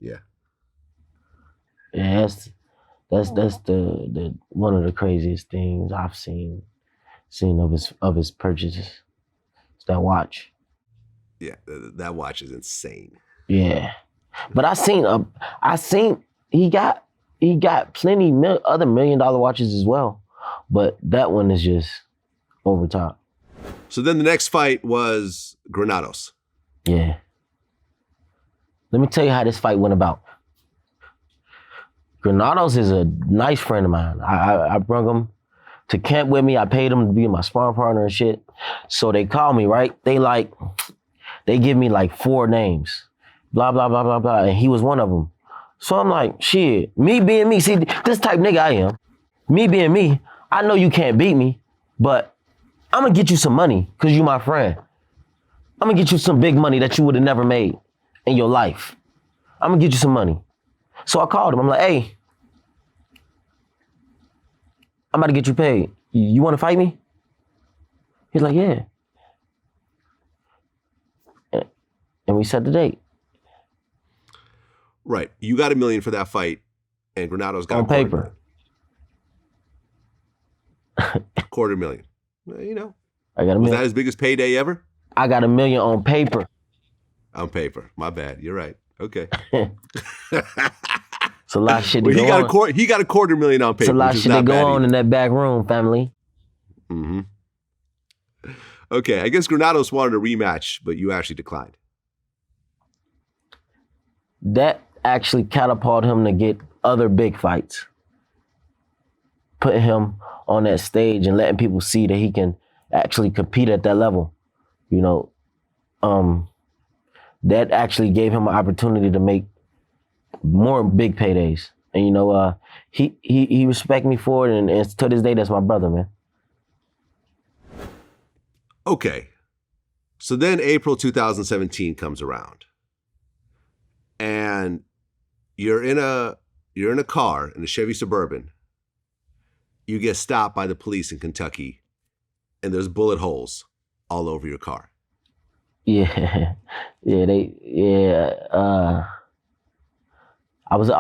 Yeah. Yeah, that's the one of the craziest things I've seen of his purchases. It's that watch. Yeah, that watch is insane. Yeah, but I seen he got plenty other $1 million watches as well, but that one is just over top. So then the next fight was Granados. Yeah. Let me tell you how this fight went about. Granados is a nice friend of mine. I brought him to camp with me. I paid him to be my sparring partner and shit. So they call me, right? They give me like 4 names. Blah, blah, blah, blah, blah. And he was one of them. So I'm like, shit, me being me. See, this type nigga I am. Me being me, I know you can't beat me, but I'm gonna get you some money because you my friend. I'm gonna get you some big money that you would have never made in your life. I'm gonna get you some money. So I called him. I'm like, hey, I'm about to get you paid. You want to fight me? He's like, yeah. And we set the date. Right. You got $1 million for that fight, and Granados got on paper. $250,000. I got $1 million. Was that his biggest payday ever? I got $1 million on paper. On paper. My bad. You're right. Okay. It's a lot of shit to go on. He got $250,000 on paper. It's a lot of shit to go on in that back room, family. Mm-hmm. Okay, I guess Granados wanted a rematch, but you actually declined. That actually catapulted him to get other big fights. Putting him on that stage and letting people see that he can actually compete at that level. That actually gave him an opportunity to make more big paydays. And he respect me for it, and to this day, that's my brother, man. Okay. So then April 2017 comes around. And you're in a car, in a Chevy Suburban. You get stopped by the police in Kentucky, and there's bullet holes all over your car. Yeah. I was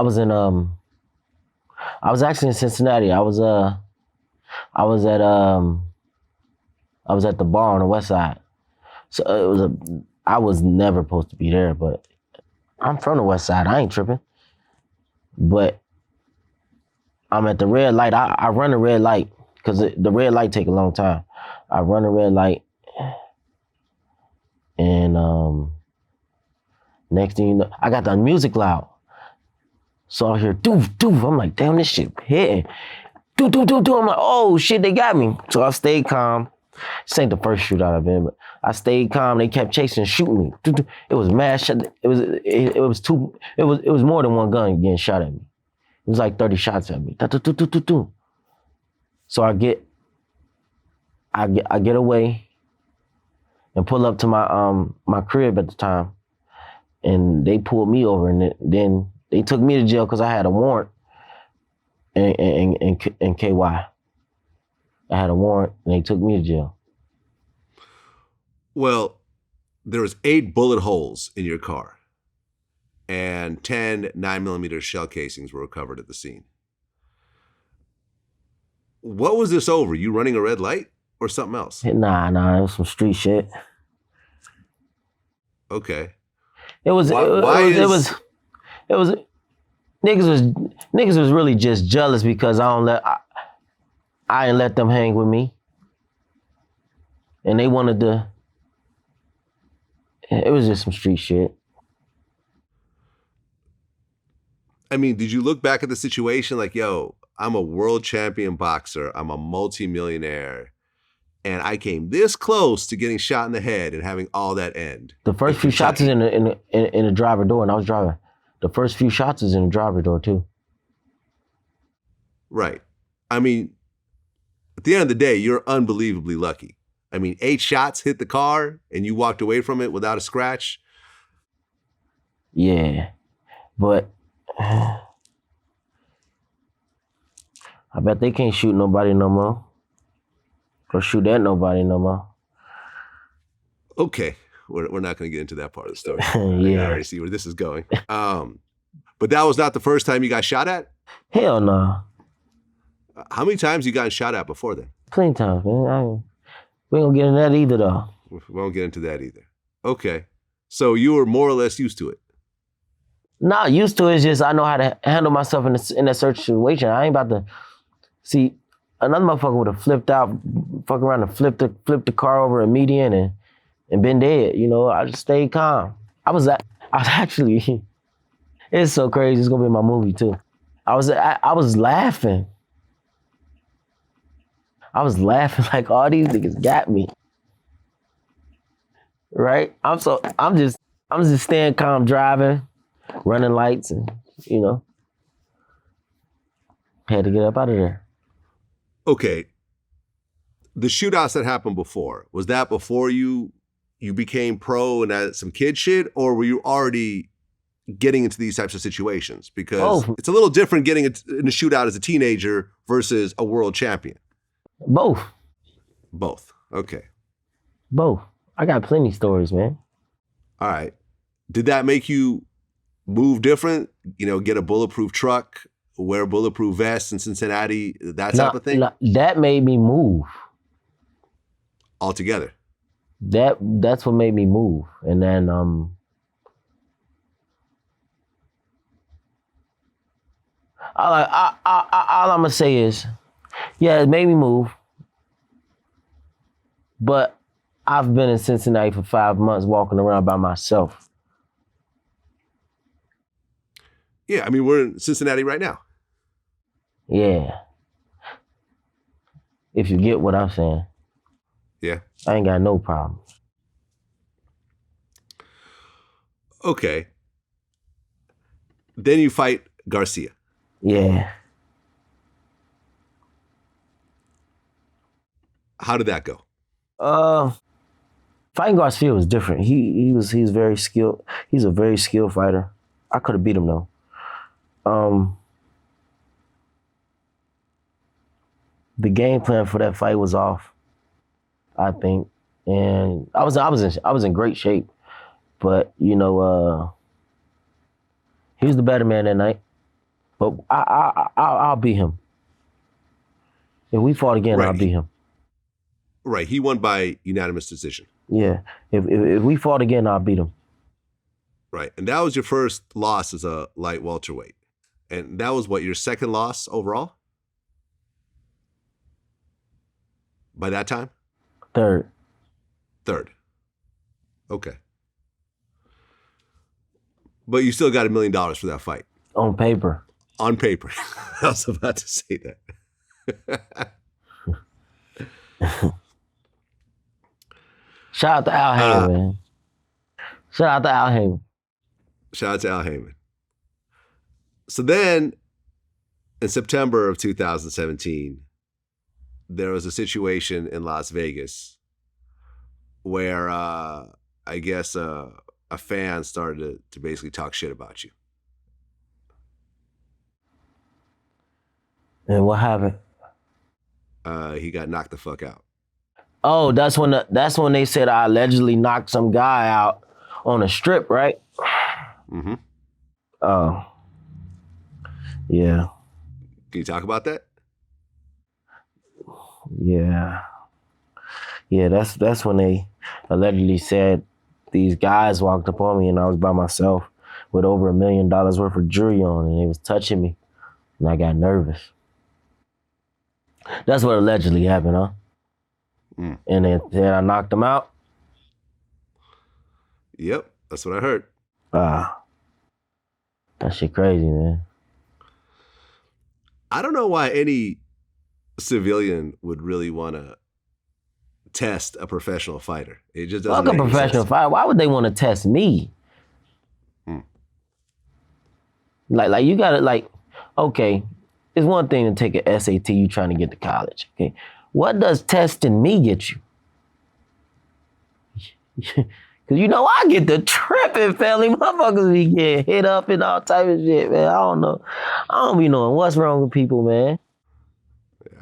actually in Cincinnati. I was at the bar on the west side. So I was never supposed to be there, but I'm from the west side. I ain't tripping. But I'm at the red light. I run the red light because the red light take a long time. I run the red light, and next thing you know, I got the music loud. So I hear doof, doof. I'm like, damn, this shit hitting. Doof, doof, doof, doof. I'm like, oh shit, they got me. So I stayed calm. This ain't the first shootout I've been, but I stayed calm. They kept chasing and shooting me. It was mad shot. It was more than one gun getting shot at me. It was like 30 shots at me. So I get away and pull up to my crib at the time, and they pulled me over, and then they took me to jail because I had a warrant and KY. I had a warrant, and they took me to jail. Well, there was 8 bullet holes in your car, and 10 9mm shell casings were recovered at the scene. What was this over? You running a red light or something else? Nah, it was some street shit. Okay. It was niggas was really just jealous because I didn't let them hang with me. And they wanted to, it was just some street shit. I mean, did you look back at the situation like, yo, I'm a world champion boxer, I'm a multimillionaire, and I came this close to getting shot in the head and having all that end? The first few shots is in the driver door, and I was driving. The first few shots is in the driver door too. Right. I mean, at the end of the day, you're unbelievably lucky. I mean, 8 shots hit the car and you walked away from it without a scratch. Yeah, but I bet they can't shoot nobody no more. Or shoot at nobody no more. Okay, we're not going to get into that part of the story. Yeah. I already see where this is going. But that was not the first time you got shot at? Hell no. How many times you gotten shot at before then? Plenty times, man. We ain't gonna get into that either, though. We won't get into that either. Okay, so you were more or less used to it. Nah, used to it is just I know how to handle myself in that certain situation. I ain't about to see another motherfucker would have flipped out, fuck around and flipped the car over a median and been dead. You know, I just stayed calm. I was actually, it's so crazy. It's gonna be in my movie too. I was laughing. I was laughing like all these niggas got me. Right? I'm just staying calm, driving, running lights, and you know, had to get up out of there. Okay. The shootouts that happened before, was that before you became pro and had some kid shit, or were you already getting into these types of situations? Because it's a little different getting in a shootout as a teenager versus a world champion. Both. Okay. Both. I got plenty of stories, man. All right. Did that make you move different? You know, get a bulletproof truck, wear bulletproof vests in Cincinnati, that type of thing? That made me move. Altogether? That's what made me move. And then all I'm gonna say is, yeah, it made me move. But I've been in Cincinnati for 5 months walking around by myself. Yeah, I mean, we're in Cincinnati right now. Yeah. If you get what I'm saying. Yeah. I ain't got no problems. Okay. Then you fight Garcia. Yeah. How did that go? Fighting Garcia was different. He's very skilled. He's a very skilled fighter. I could have beat him though. The game plan for that fight was off, I think, and I was in great shape, but you know, he was the better man that night. But I'll beat him. If we fought again, I'll beat him. Right, he won by unanimous decision. Yeah, if we fought again, I'll beat him. Right, and that was your first loss as a light welterweight. And that was what, your second loss overall? By that time? Third. Okay. But you still got $1 million for that fight. On paper. On paper. I was about to say that. Shout out to Al Heyman, man. Shout out to Al Heyman. Shout out to Al Heyman. So then, in September of 2017, there was a situation in Las Vegas where I guess a fan started to basically talk shit about you. And what happened? He got knocked the fuck out. Oh, that's when they said I allegedly knocked some guy out on a strip, right? Mm-hmm. Oh. Yeah. Can you talk about that? Yeah. Yeah, that's when they allegedly said these guys walked up on me and I was by myself with over $1 million worth of jewelry on and they was touching me and I got nervous. That's what allegedly happened, huh? Mm. And then I knocked them out? Yep, that's what I heard. That shit crazy, man. I don't know why any civilian would really want to test a professional fighter. It just doesn't Fuck make a any professional sense. fighter. Why would they want to test me? Hmm. Like you gotta okay, it's one thing to take an SAT, you trying to get to college. Okay. What does testing me get you? Cause you know I get the tripping, family. Motherfuckers be getting hit up and all type of shit, man. I don't know. I don't be knowing what's wrong with people, man.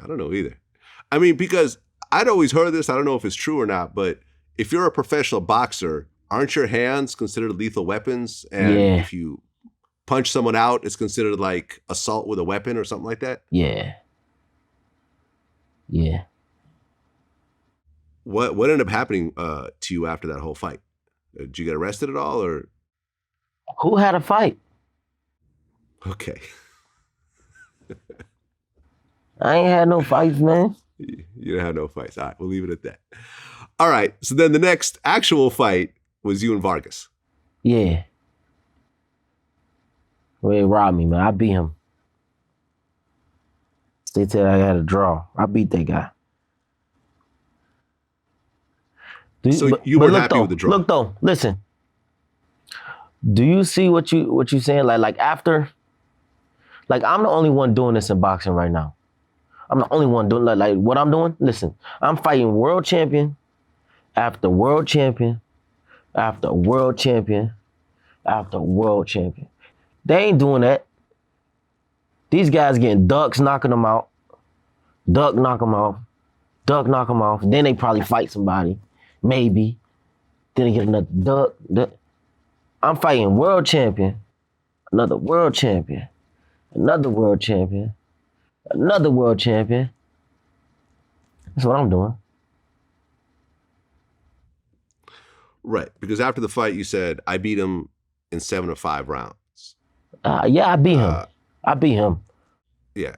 I don't know either. I mean, because I'd always heard this. I don't know if it's true or not, but if you're a professional boxer, aren't your hands considered lethal weapons? And if you punch someone out, it's considered like assault with a weapon or something like that? Yeah. Yeah. What ended up happening to you after that whole fight? Did you get arrested at all, or? Who had a fight? Okay. I ain't had no fights, man. You didn't have no fights. All right, we'll leave it at that. All right, so then the next actual fight was you and Vargas. Yeah. Well, he robbed me, man. I beat him. They said I had a draw. I beat that guy. So you weren't happy with the draw? Look though, listen. Do you see what you saying? Like after, like I'm the only one doing this in boxing right now. I'm the only one doing like what I'm doing. Listen, I'm fighting world champion after world champion after world champion after world champion. They ain't doing that. These guys getting ducks, knocking them out. Duck, knock them off. Duck, knock them off. Then they probably fight somebody. Maybe. Then they get another duck. I'm fighting world champion. Another world champion. Another world champion. Another world champion. That's what I'm doing. Right, because after the fight, you said, I beat him in 7 of 5 rounds. Yeah, I beat him. I beat him. Yeah.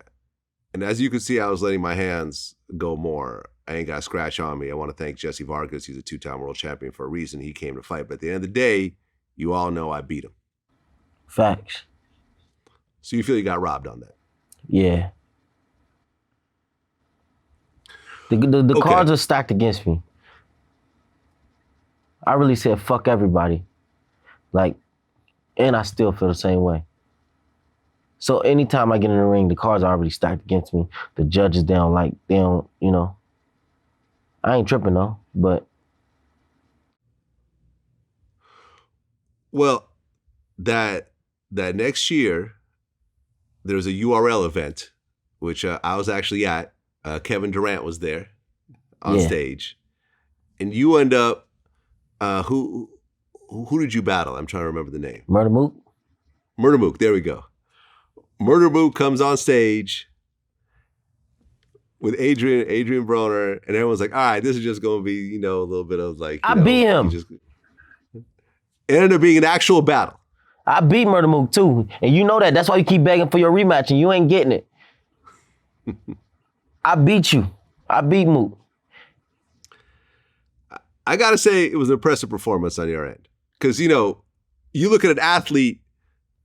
And as you can see, I was letting my hands go more. I ain't got a scratch on me. I want to thank Jesse Vargas. He's a 2-time world champion for a reason. He came to fight. But at the end of the day, you all know I beat him. Facts. So you feel you got robbed on that? Yeah. The cards are stacked against me. I really said, fuck everybody. Like, and I still feel the same way. So anytime I get in the ring, the cards are already stacked against me. The judges, they don't, you know. I ain't tripping though, but. Well, that next year, there was a URL event, which I was actually at. Kevin Durant was there on stage. And you end up, who did you battle? I'm trying to remember the name. Murder Mook? Murder Mook, there we go. Murder Mook comes on stage with Adrien Broner, and everyone's like, all right, this is just going to be, you know, a little bit of like, I beat him. It ended up being an actual battle. I beat Murder Mook too. And you know that. That's why you keep begging for your rematch and you ain't getting it. I beat you. I beat Mook. I got to say it was an impressive performance on your end. Because, you know, you look at an athlete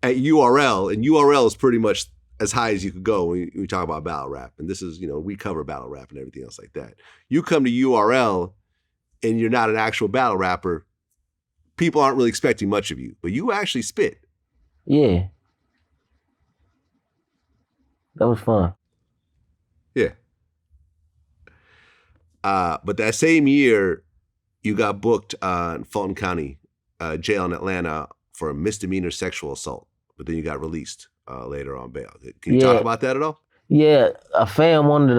at URL, and URL is pretty much as high as you could go when we talk about battle rap. And this is, you know, we cover battle rap and everything else like that. You come to URL and you're not an actual battle rapper, people aren't really expecting much of you. But you actually spit. Yeah. That was fun. Yeah. But that same year, you got booked in Fulton County jail in Atlanta for a misdemeanor sexual assault. But then you got released later on bail. Can you talk about that at all? Yeah, a fan wanted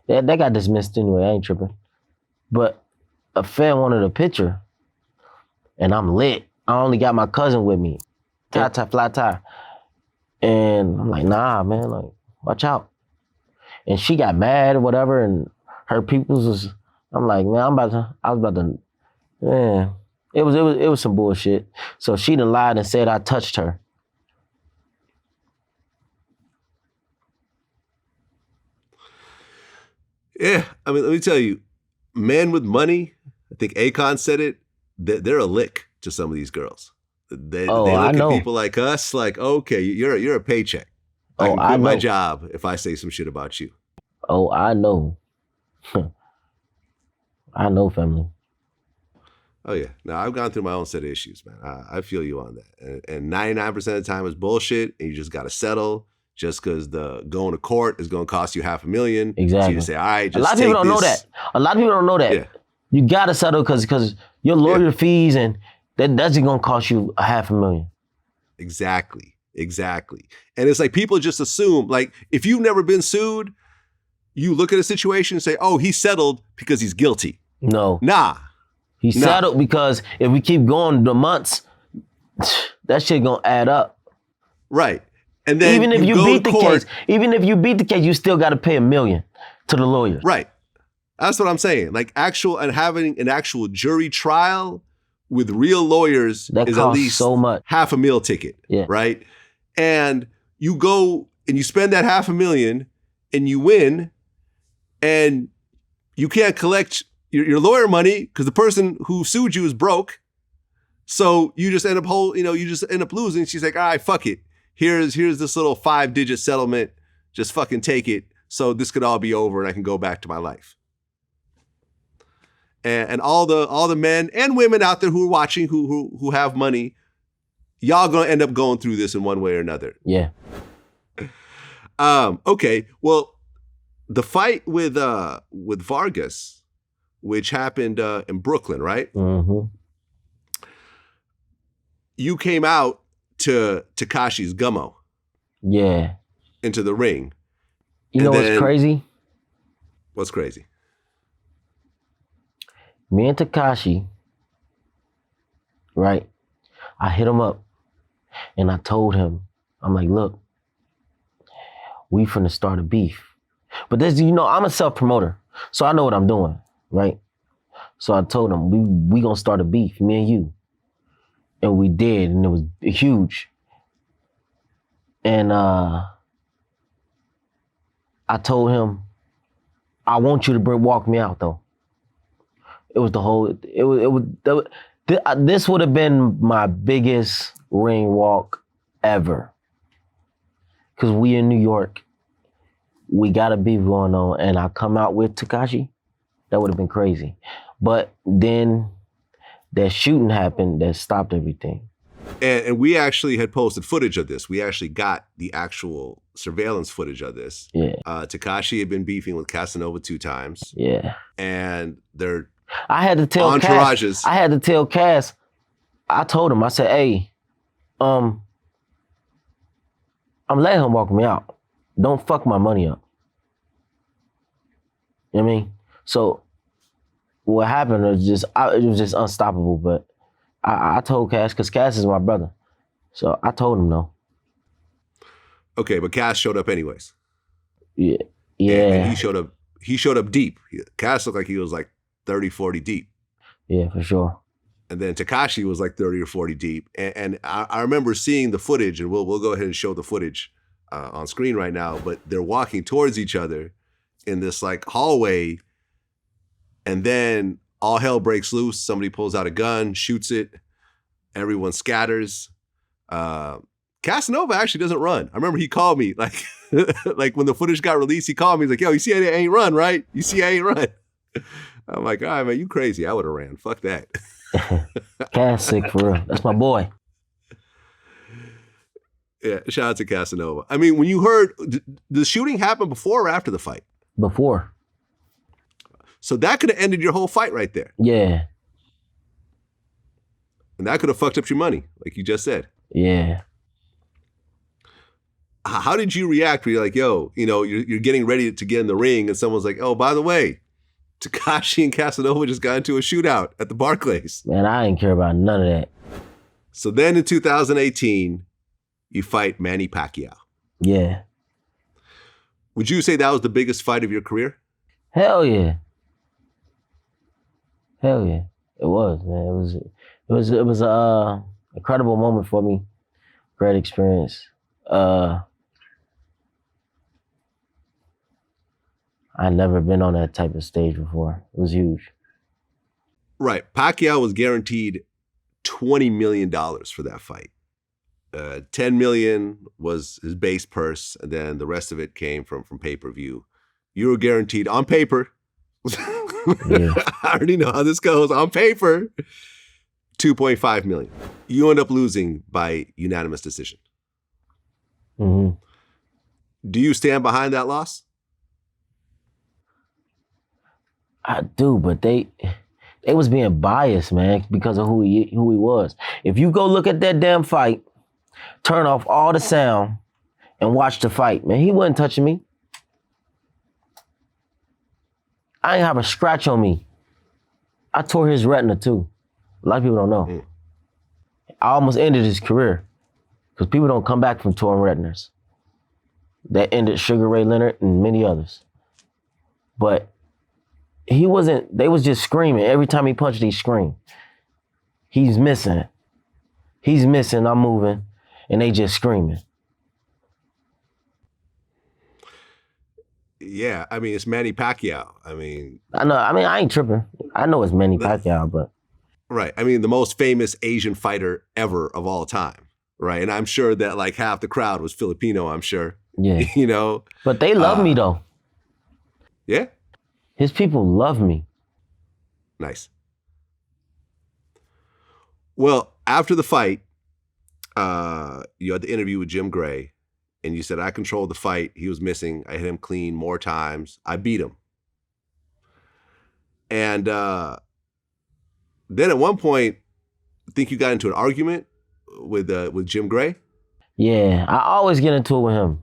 that got dismissed anyway. I ain't tripping. But a fan wanted a picture, and I'm lit. I only got my cousin with me, flat tire. And I'm like, nah, man, like, watch out. And she got mad or whatever, and her peoples was, I'm like, man, I was about to, man. It was some bullshit. So she done lied and said I touched her. Yeah, I mean, let me tell you, men with money, I think Akon said it, they're a lick to some of these girls. They look at people like us like, okay, you're a paycheck. I can quit my job if I say some shit about you. Oh, I know. I know, family. Oh, yeah. No, I've gone through my own set of issues, man. I feel you on that. And 99% of the time is bullshit, and you just got to settle just because the going to court is going to cost you $500,000. Exactly. So you say, all right, just a lot of people don't know that. A lot of people don't know that. Yeah. You gotta settle because your lawyer fees and that's gonna cost you $500,000. Exactly. And it's like people just assume, like, if you've never been sued, you look at a situation and say, oh, he settled because he's guilty. No. Nah. He settled because if we keep going the months, that shit gonna add up. Right. And then even if you beat the case, you still gotta pay $1 million to the lawyers. Right. That's what I'm saying. Like having an actual jury trial with real lawyers that is at least so much. half a meal ticket. Yeah. Right. And you go and you spend that $500,000 and you win and you can't collect your lawyer money because the person who sued you is broke. So you just end up losing. She's like, all right, fuck it. Here's this little 5-digit settlement. Just fucking take it. So this could all be over and I can go back to my life. And all the men and women out there who are watching who have money, y'all gonna end up going through this in one way or another. Yeah. Okay. Well, the fight with Vargas, which happened in Brooklyn, right? Mm-hmm. You came out to Tekashi's Gummo. Yeah. Into the ring. You know what's crazy? What's crazy? Me and Tekashi, right? I hit him up and I told him, I'm like, look, we finna start a beef. But this, I'm a self-promoter, so I know what I'm doing, right? So I told him, we gonna start a beef, me and you. And we did, and it was huge. And I told him, I want you to walk me out though. This would have been my biggest ring walk ever. Cause we in New York, we got a beef going on, and I come out with Tekashi, that would have been crazy. But then that shooting happened that stopped everything. And we actually had posted footage of this. We actually got the actual surveillance footage of this. Yeah. Tekashi had been beefing with Casanova 2 times. Yeah. And their I had to tell entourages. Cass, I told him, I said, hey, I'm letting him walk me out. Don't fuck my money up. You know what I mean? So what happened was it was just unstoppable, but I told Cass, because Cass is my brother. So I told him no. Okay, but Cass showed up anyways. Yeah. And he showed up deep. Cass looked like he was like 30, 40 deep. Yeah, for sure. And then Tekashi was like 30 or 40 deep. And I remember seeing the footage, and we'll go ahead and show the footage on screen right now, but they're walking towards each other in this like hallway, and then all hell breaks loose. Somebody pulls out a gun, shoots it. Everyone scatters. Casanova actually doesn't run. I remember he called me like, like when the footage got released, he called me. He's like, yo, you see I ain't run, right? You see I ain't run. I'm like, all right, man, you crazy. I would have ran. Fuck that. Cass sick for real. That's my boy. Yeah, shout out to Casanova. I mean, when you heard, the shooting happened before or after the fight? Before. So that could have ended your whole fight right there. Yeah. And that could have fucked up your money, like you just said. Yeah. How did you react when you're like, yo, you're getting ready to get in the ring and someone's like, oh, by the way, Tekashi and Casanova just got into a shootout at the Barclays. Man, I didn't care about none of that. So then in 2018, you fight Manny Pacquiao. Yeah. Would you say that was the biggest fight of your career? Hell yeah. Hell yeah. It was, man. It was a incredible moment for me. Great experience. I'd never been on that type of stage before. It was huge. Right. Pacquiao was guaranteed $20 million for that fight. $10 million was his base purse, and then the rest of it came from pay-per-view. You were guaranteed on paper. Yeah. I already know how this goes. On paper, $2.5 million. You end up losing by unanimous decision. Mm-hmm. Do you stand behind that loss? I do, but they They was being biased, man, because of who he was. If you go look at that damn fight, turn off all the sound, and watch the fight, man, he wasn't touching me. I ain't have a scratch on me. I tore his retina too. A lot of people don't know. I almost ended his career because people don't come back from torn retinas. That ended Sugar Ray Leonard and many others. But he wasn't, they was just screaming. Every time he punched, he screamed. He's missing. He's missing, I'm moving. And they just screaming. Yeah, I mean, it's Manny Pacquiao. I mean, I ain't tripping. I know it's Manny Pacquiao, but. Right. I mean, the most famous Asian fighter ever of all time. Right. And I'm sure that like half the crowd was Filipino, I'm sure. Yeah. You know? But they love me though. Yeah? His people love me. Nice. Well, after the fight, you had the interview with Jim Gray, and you said, I controlled the fight. He was missing. I hit him clean more times. I beat him. And then at one point, I think you got into an argument with Jim Gray. Yeah, I always get into it with him.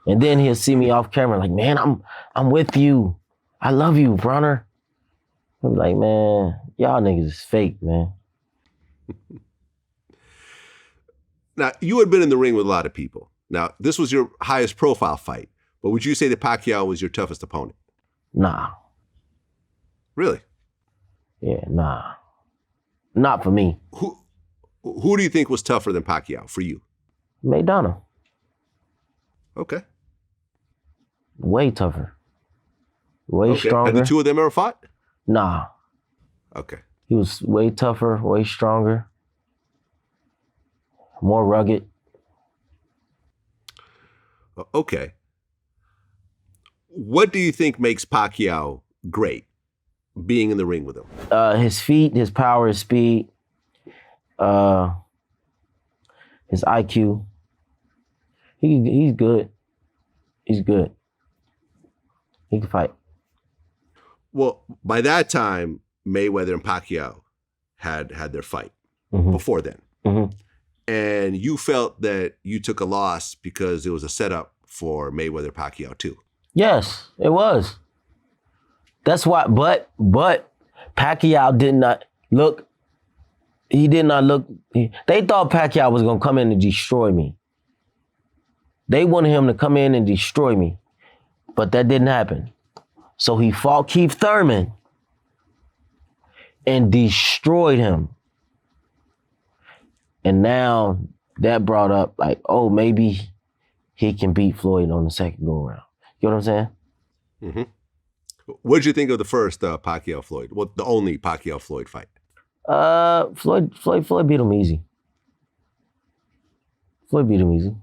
And then he'll see me off camera like, man, I'm with you. I love you, Broner. I'm like, man, y'all niggas is fake, man. Now, you had been in the ring with a lot of people. Now, this was your highest profile fight, but would you say that Pacquiao was your toughest opponent? Nah. Really? Yeah, nah. Not for me. Who do you think was tougher than Pacquiao for you? Maidana. Okay. Way tougher. Way stronger. Have the two of them ever fought? Nah. Okay. He was way tougher, way stronger, more rugged. Okay. What do you think makes Pacquiao great, being in the ring with him? His feet, his power, his speed, his IQ. He's good. He's good. He can fight. Well, by that time, Mayweather and Pacquiao had their fight before then. Mm-hmm. And you felt that you took a loss because it was a setup for Mayweather-Pacquiao too. Yes, it was. That's why, but Pacquiao did not look, they thought Pacquiao was going to come in and destroy me. They wanted him to come in and destroy me, but that didn't happen. So he fought Keith Thurman and destroyed him. And now that brought up like, oh, maybe he can beat Floyd on the second go around. You know what I'm saying? Mm-hmm. What did you think of the first Pacquiao-Floyd? Well, the only Pacquiao-Floyd fight? Floyd beat him easy. Floyd beat him easy.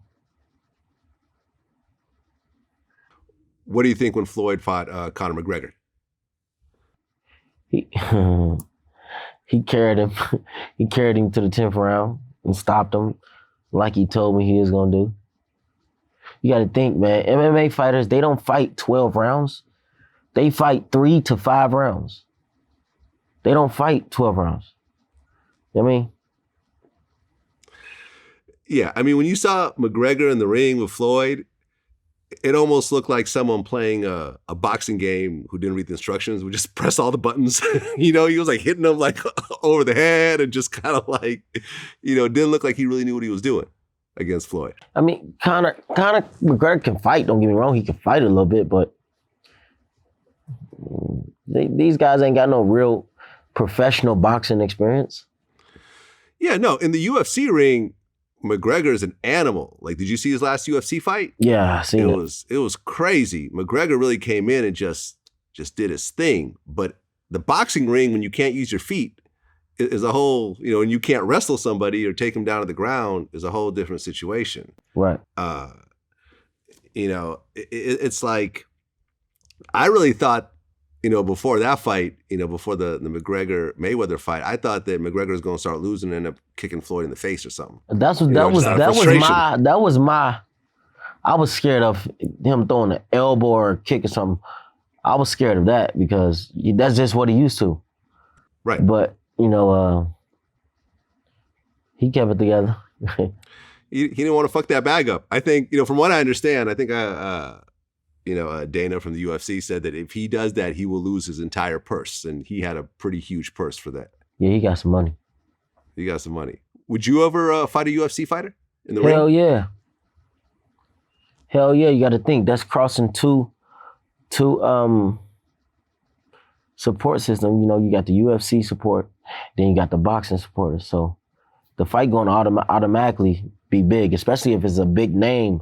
What do you think when Floyd fought Conor McGregor? He carried him. He carried him to the 10th round and stopped him like he told me he was going to do. You got to think, man, MMA fighters, they don't fight 12 rounds. They fight 3 to 5 rounds. They don't fight 12 rounds. You know what I mean? Yeah, I mean, when you saw McGregor in the ring with Floyd, it almost looked like someone playing a boxing game who didn't read the instructions, would just press all the buttons. You know, he was like hitting them like over the head and just kind of like, you know, didn't look like he really knew what he was doing against Floyd. I mean, Conor McGregor can fight, don't get me wrong, he can fight a little bit, but these guys ain't got no real professional boxing experience. Yeah, no, in the UFC ring, McGregor is an animal. Like, did you see his last UFC fight? Yeah, I seen it. It was crazy. McGregor really came in and just did his thing. But the boxing ring, when you can't use your feet, is a whole, you know, and you can't wrestle somebody or take them down to the ground, is a whole different situation. Right. You know, it's like, I really thought, you know, before that fight, you know, before the McGregor-Mayweather fight, I thought that McGregor was going to start losing and end up kicking Floyd in the face or something. I was scared of him throwing an elbow or a kick or something. I was scared of that because that's just what he used to. Right. But, you know, he kept it together. He didn't want to fuck that bag up. I think, you know, from what I understand, I think, Dana from the UFC said that if he does that, he will lose his entire purse. And he had a pretty huge purse for that. Yeah, he got some money. He got some money. Would you ever fight a UFC fighter in the Hell ring? yeah. Hell yeah. You got to think that's crossing two support system. You know, you got the UFC support, then you got the boxing supporters. So the fight going to automatically be big, especially if it's a big name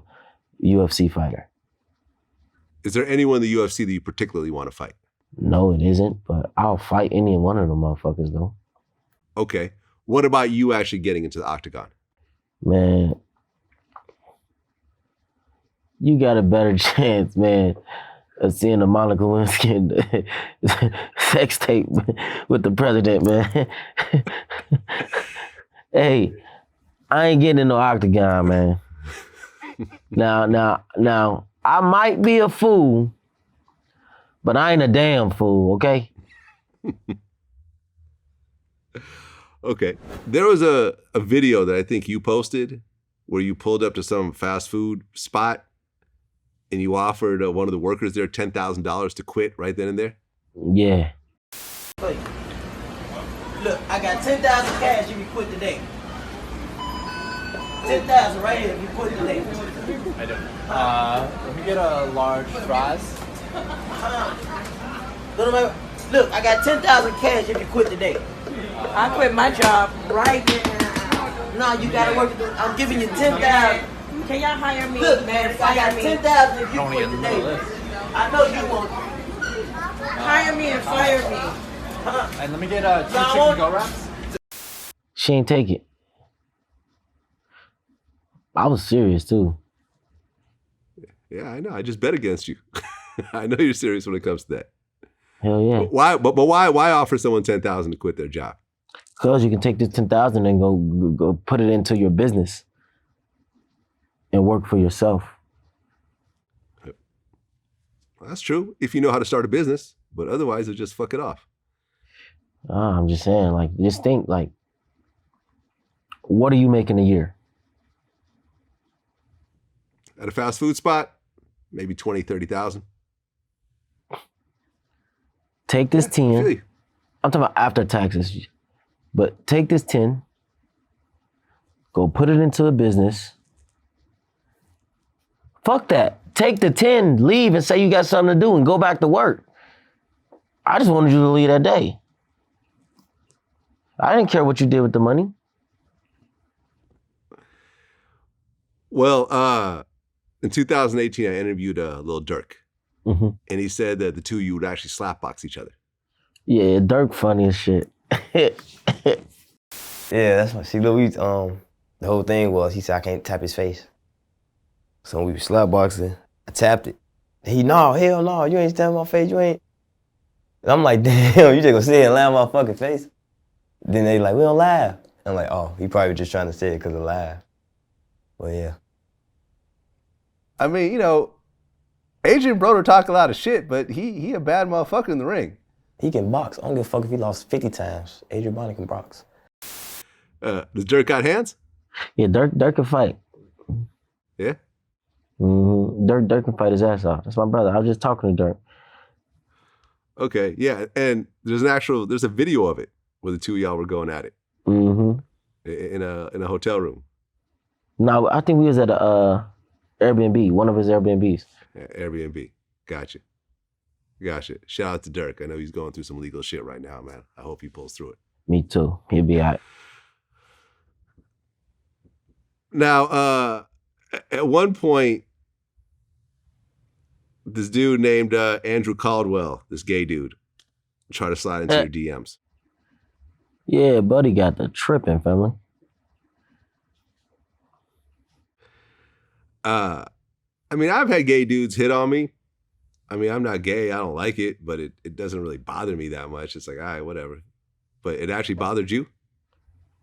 UFC fighter. Is there anyone in the UFC that you particularly want to fight? No, it isn't, but I'll fight any one of them motherfuckers though. Okay. What about you actually getting into the octagon? Man, you got a better chance, man, of seeing a Monica Lewinsky sex tape with the president, man. Hey, I ain't getting in no octagon, man. Now, I might be a fool, but I ain't a damn fool, okay? Okay. There was a video that I think you posted where you pulled up to some fast food spot and you offered one of the workers there $10,000 to quit right then and there. Yeah. Look, I got 10,000 cash if you quit today. 10,000 right here if you quit today. I don't. Let me get a large fries. Look, I got 10,000 cash if you quit today. I quit my job right now. No, you gotta work. I'm giving you 10,000. Can y'all hire me? Look, man, I got 10,000 if you Only quit in the today. middle of I know you won't. Hire me and fire me. And let me get two chicken go wraps. She ain't take it. I was serious too. Yeah, I know. I just bet against you. I know you're serious when it comes to that. Hell yeah. But why offer someone $10,000 to quit their job? Because you can take this 10,000 and go put it into your business and work for yourself. Well, that's true if you know how to start a business, but otherwise you'll just fuck it off. I'm just saying, like, just think, like, what are you making a year? At a fast food spot, maybe 20, 30,000. Take this 10. Really? I'm talking about after taxes. But take this 10, go put it into a business. Fuck that. Take the 10, leave and say you got something to do and go back to work. I just wanted you to leave that day. I didn't care what you did with the money. Well, in 2018, I interviewed Lil Durk. Mm-hmm. And he said that the two of you would actually slapbox each other. Yeah, Dirk funny as shit. Yeah, that's what. See, look, the whole thing was he said I can't tap his face. So when we were slapboxing, I tapped it. Hell no, you ain't tapping my face, you ain't. And I'm like, damn, you just gonna sit here and laugh my fucking face? Then they like, we don't laugh. I'm like, oh, he probably just trying to say it because of laugh. But yeah. I mean, you know, Adrien Broner talk a lot of shit, but he a bad motherfucker in the ring. He can box. I don't give a fuck if he lost 50 times. Adrien Broner can box. Does Dirk got hands? Yeah, Dirk can fight. Yeah? Mm-hmm. Dirk can fight his ass off. That's my brother. I was just talking to Dirk. Okay, yeah, and there's a video of it where the two of y'all were going at it. Mm-hmm. In a hotel room. No, I think we was at a Airbnb, one of his Airbnbs. Yeah, Airbnb. Gotcha. Shout out to Dirk. I know he's going through some legal shit right now, man. I hope he pulls through it. Me too. He'll be all right. Now, at one point, this dude named Andrew Caldwell, this gay dude, tried to slide into your DMs. Yeah, buddy got the tripping, family. I mean, I've had gay dudes hit on me. I mean, I'm not gay. I don't like it, but it doesn't really bother me that much. It's like, all right, whatever. But it actually bothered you?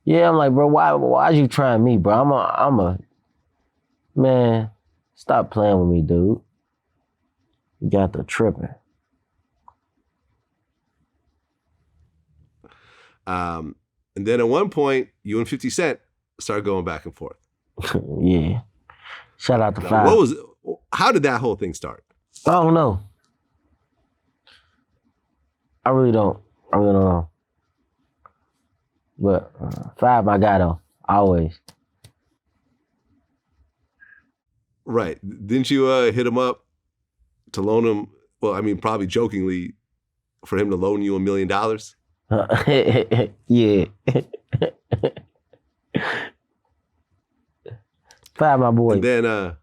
Yeah, I'm like, bro, why'd you trying me, bro? I'm a man, stop playing with me, dude. You got the tripping. And then at one point, you and 50 Cent started going back and forth. Yeah. Shout out to Now, Five. how did that whole thing start? I don't know. I really don't know. But Five, my guy though, always. Right. Didn't you hit him up to loan him, well, I mean, probably jokingly, for him to loan you $1 million? Yeah. Five, my boy. And then at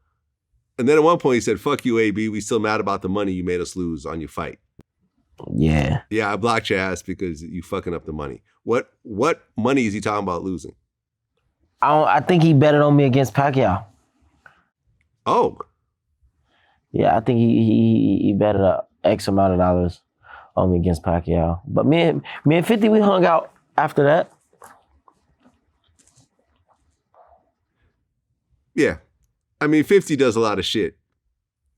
one point he said, "Fuck you, AB. We still mad about the money you made us lose on your fight." Yeah. Yeah, I blocked your ass because you fucking up the money. What money is he talking about losing? I think he betted on me against Pacquiao. Oh. Yeah, I think he betted a X amount of dollars on me against Pacquiao. But me and 50, we hung out after that. Yeah. I mean, 50 does a lot of shit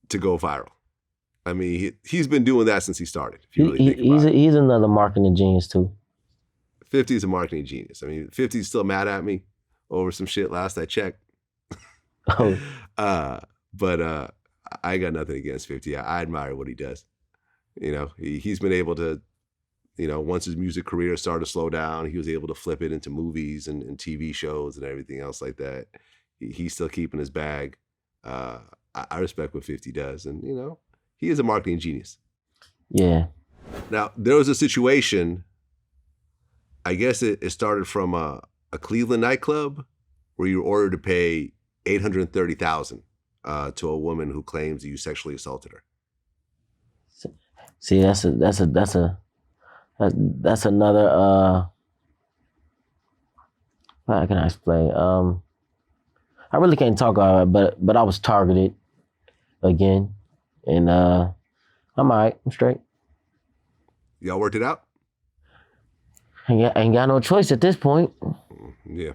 to go viral. I mean, he's been doing that since he started. If you really think about it. He's another marketing genius too. 50 is a marketing genius. I mean, 50's still mad at me over some shit last I checked. Oh. But I got nothing against 50. I admire what he does. You know, he's been able to, you know, once his music career started to slow down, he was able to flip it into movies and TV shows and everything else like that. He's still keeping his bag. I respect what 50 does. And, you know, he is a marketing genius. Yeah. Now, there was a situation, I guess it started from a Cleveland nightclub where you were ordered to pay $830,000 to a woman who claims you sexually assaulted her. See, that's another how can I explain? I really can't talk about it, but I was targeted again. And I'm all right, I'm straight. Y'all worked it out? Ain't got no choice at this point. Yeah.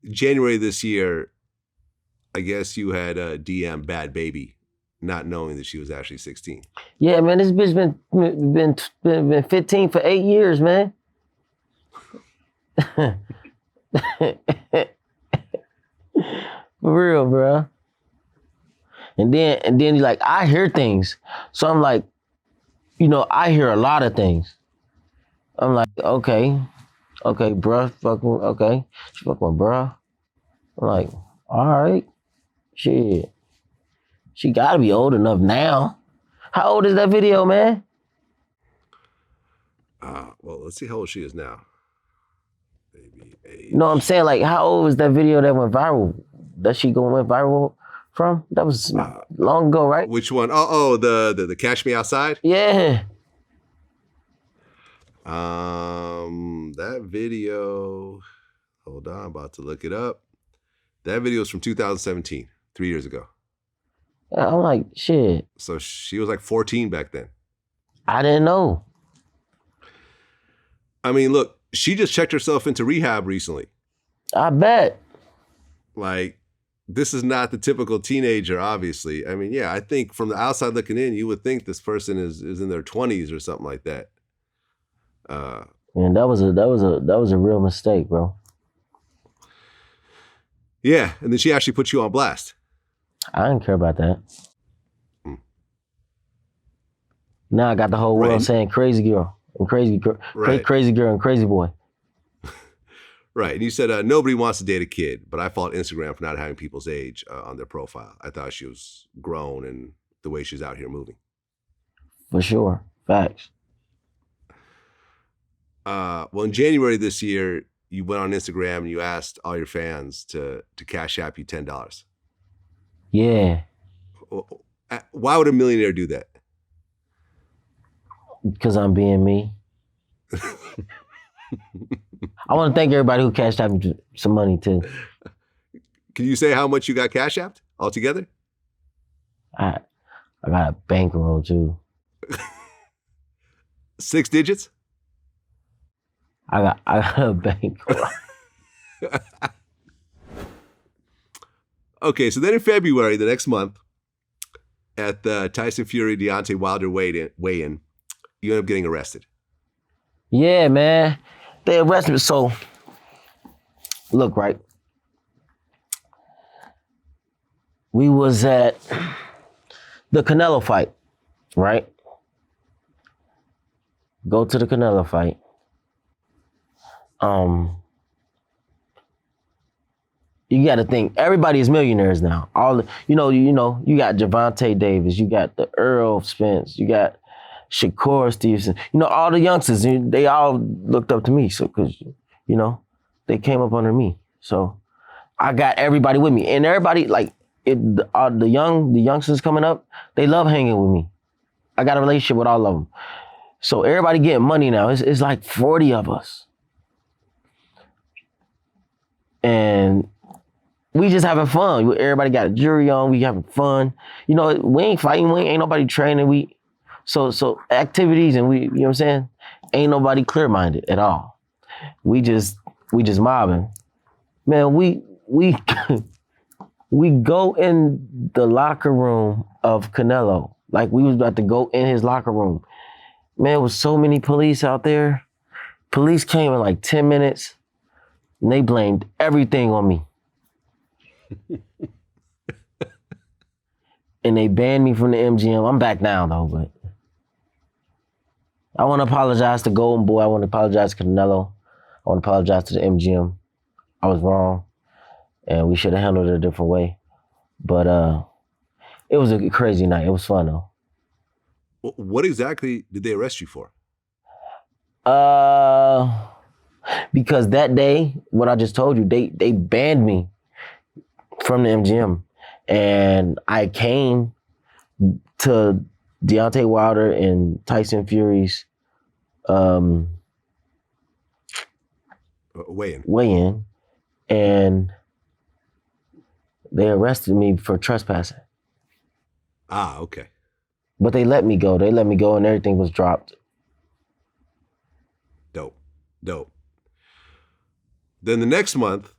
January this year, I guess you had a DM Bad Baby, not knowing that she was actually 16. Yeah, man, this bitch been 15 for 8 years, man. For real, bro. And then like I hear things, so I'm like, you know, I hear a lot of things. I'm like, okay, bruh, okay, she fuck with bruh. I'm like, all right, shit. She gotta be old enough now. How old is that video, man? Well, let's see how old she is now. Baby age. No, I'm saying, like, how old was that video that went viral? That she went viral from? That was long ago, right? Which one? Oh, the Catch Me Outside? Yeah. That video, hold on, I'm about to look it up. That video is from 2017, 3 years ago. I'm like, shit. So she was like 14 back then. I didn't know. I mean, look, she just checked herself into rehab recently. I bet. Like, this is not the typical teenager, obviously. I mean, yeah, I think from the outside looking in, you would think this person is in their 20s or something like that. And that was a real mistake, bro. Yeah, and then she actually put you on blast. I didn't care about that. Now I got the whole world saying crazy girl and crazy girl, crazy girl and crazy boy. Right, and you said nobody wants to date a kid, but I fault Instagram for not having people's age on their profile. I thought she was grown and the way she's out here moving. For sure, facts. Well, in January this year, you went on Instagram and you asked all your fans to cash app you $10. Yeah. Why would a millionaire do that? Because I'm being me. I want to thank everybody who cashed out me some money too. Can you say how much you got cash apped altogether? I got a bankroll too. 6 digits? I got a bankroll. Okay, so then in February, the next month, at the Tyson Fury Deontay Wilder weigh-in, you end up getting arrested. Yeah, man. They arrested me. So, look, right? We was at the Canelo fight, right? Go to the Canelo fight. You got to think everybody is millionaires now. You got Javante Davis, you got the Earl Spence, you got Shakur Stevenson. All the youngsters, they all looked up to me. So, cause they came up under me. So I got everybody with me, and everybody the youngsters coming up, they love hanging with me. I got a relationship with all of them. So everybody getting money now. It's like 40 of us. And we just having fun. Everybody got a jury on. We having fun. We ain't fighting. We ain't nobody training. So activities and you know what I'm saying? Ain't nobody clear-minded at all. We just mobbing. Man, we go in the locker room of Canelo. Like we was about to go in his locker room. Man, there was so many police out there. Police came in like 10 minutes and they blamed everything on me. And they banned me from the MGM. I'm back now though, but I want to apologize to Golden Boy. I want to apologize to Canelo. I want to apologize to the MGM. I was wrong, and we should have handled it a different way. But it was a crazy night. It was fun though. What exactly did they arrest you for? Because that day, what I just told you, they banned me from the MGM, and I came to Deontay Wilder and Tyson Fury's weigh-in, and they arrested me for trespassing. Ah, okay. But they let me go. They let me go, and everything was dropped. Dope. Then the next month,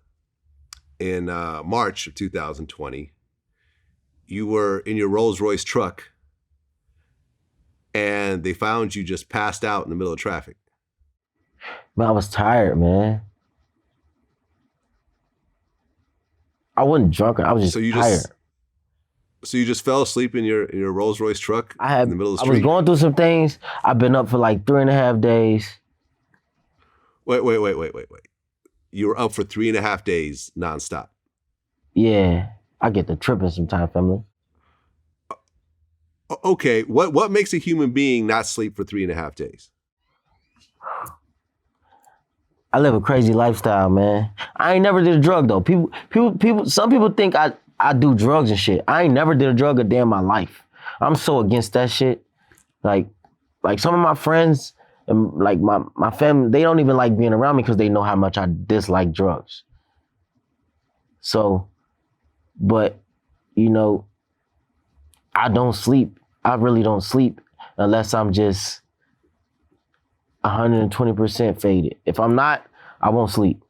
in March of 2020, you were in your Rolls-Royce truck, and they found you just passed out in the middle of traffic. Man, I was tired, man. I wasn't drunk. I was just tired. So you just fell asleep in your Rolls-Royce truck in the middle of the street? I was going through some things. I've been up for like 3.5 days. Wait. You were up for 3.5 days nonstop. Yeah, I get to tripping sometimes, family. Okay, what makes a human being not sleep for 3.5 days? I live a crazy lifestyle, man. I ain't never did a drug though. Some people think I do drugs and shit. I ain't never did a drug a day in my life. I'm so against that shit. Like some of my friends and like my family, they don't even like being around me because they know how much I dislike drugs. So, but I don't sleep. I really don't sleep unless I'm just 120% faded. If I'm not, I won't sleep.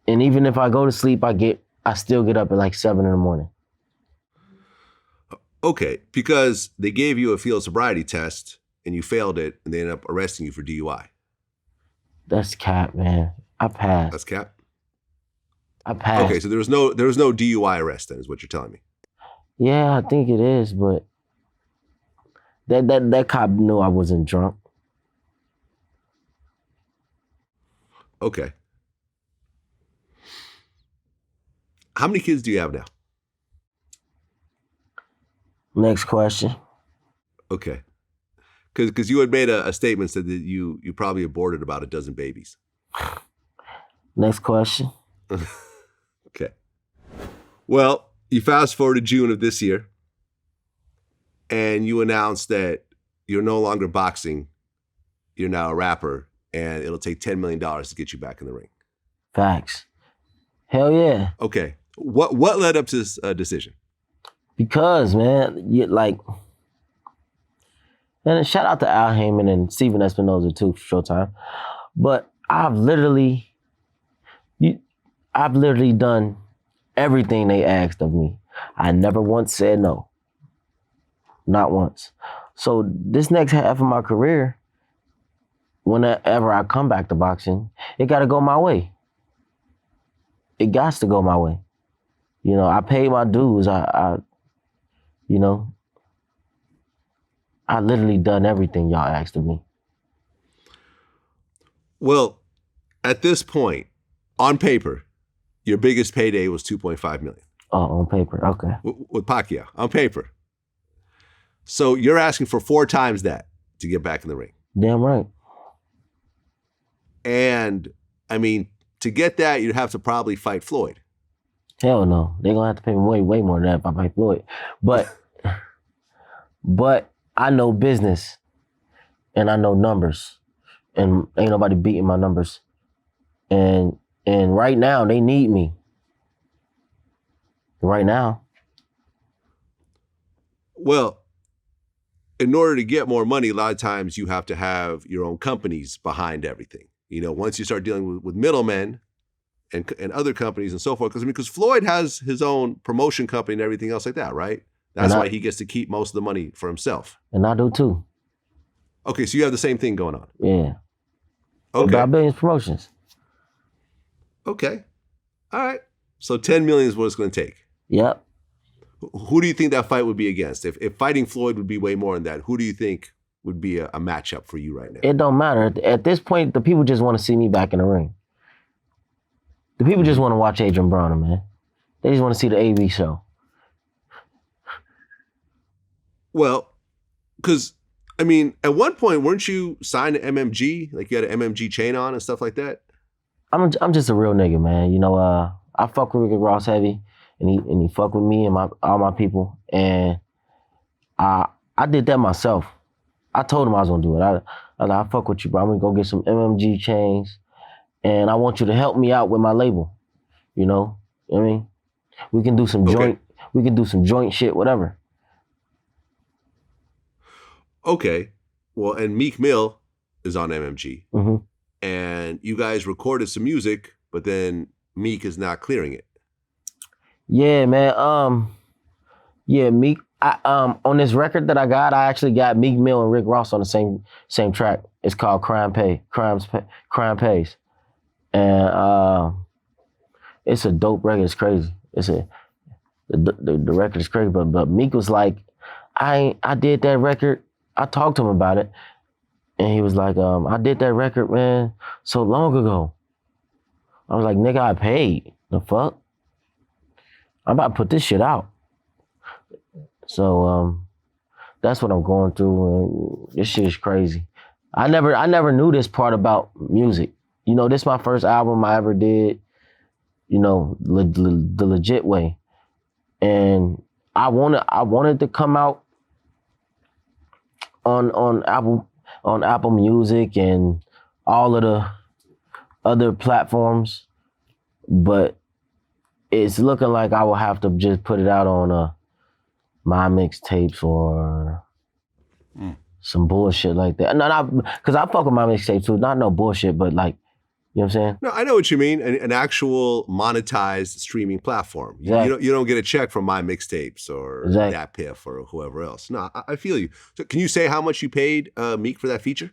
And even if I go to sleep, I still get up at like 7 in the morning. Okay, because they gave you a field sobriety test and you failed it and they ended up arresting you for DUI. That's cap, man. I passed. That's cap? I passed. Okay, so there was no DUI arrest then, is what you're telling me. Yeah, I think it is, but that cop knew I wasn't drunk. Okay. How many kids do you have now? Next question. Okay. Because you had made a statement said that you probably aborted about 12 babies. Next question. Okay. Well, you fast forward to June of this year, and you announced that you're no longer boxing. You're now a rapper, and it'll take $10 million to get you back in the ring. Facts. Hell yeah. Okay. What led up to this decision? Because, man, and shout out to Al Heyman and Steven Espinoza too for Showtime. But I've literally done everything they asked of me. I never once said no. Not once. So this next half of my career, whenever I come back to boxing, it got to go my way. It got to go my way. You know, I paid my dues. I literally done everything y'all asked of me. Well, at this point, on paper, your biggest payday was $2.5 million. Oh, on paper, okay. With Pacquiao, on paper. So you're asking for 4 times that to get back in the ring. Damn right. And, I mean, to get that, you'd have to probably fight Floyd. Hell no. They're going to have to pay me way more than that if I fight Floyd. But I know business and I know numbers. And ain't nobody beating my numbers. And right now, they need me. Right now. Well, in order to get more money, a lot of times you have to have your own companies behind everything. You know, once you start dealing with middlemen and other companies and so forth, because Floyd has his own promotion company and everything else like that, right? That's why he gets to keep most of the money for himself. And I do too. Okay, so you have the same thing going on. Yeah. Okay. About Billions Promotions. Okay. All right. So 10 million is what it's going to take. Yep. Who do you think that fight would be against? If fighting Floyd would be way more than that, who do you think would be a matchup for you right now? It don't matter. At this point, the people just want to see me back in the ring. The people just want to watch Adrien Broner, man. They just want to see the AB show. Well, because, I mean, at one point, weren't you signed to MMG? Like you had an MMG chain on and stuff like that? I'm just a real nigga, man. You know, I fuck with Rick Ross heavy, and he fuck with me and all my people. And I did that myself. I told him I was gonna do it. I fuck with you, bro. I'm gonna go get some MMG chains, and I want you to help me out with my label. You know what I mean? We can do some joint shit, whatever. Okay. Well, and Meek Mill is on MMG. Mm-hmm. And you guys recorded some music, but then Meek is not clearing it. Yeah, man. Yeah, Meek. On this record that I got, I actually got Meek Mill and Rick Ross on the same track. It's called Crime Pays, and it's a dope record. It's crazy. The record is crazy. But Meek was like, I did that record. I talked to him about it, and he was like, I did that record, man, so long ago. I was like, nigga, I paid. The fuck? I'm about to put this shit out. So that's what I'm going through. And this shit is crazy. I never knew this part about music. You know, this is my first album I ever did, you know, the legit way. And I wanted to come out on Apple Music and all of the other platforms, but it's looking like I will have to just put it out on my mixtapes or some bullshit like that. No, because I fuck with my mixtapes too. Not no bullshit, but like, you know what I'm saying? No, I know what you mean. An actual monetized streaming platform. Exactly. You don't get a check from my mixtapes or Exactly. that Piff or whoever else. No, I feel you. So can you say how much you paid Meek for that feature?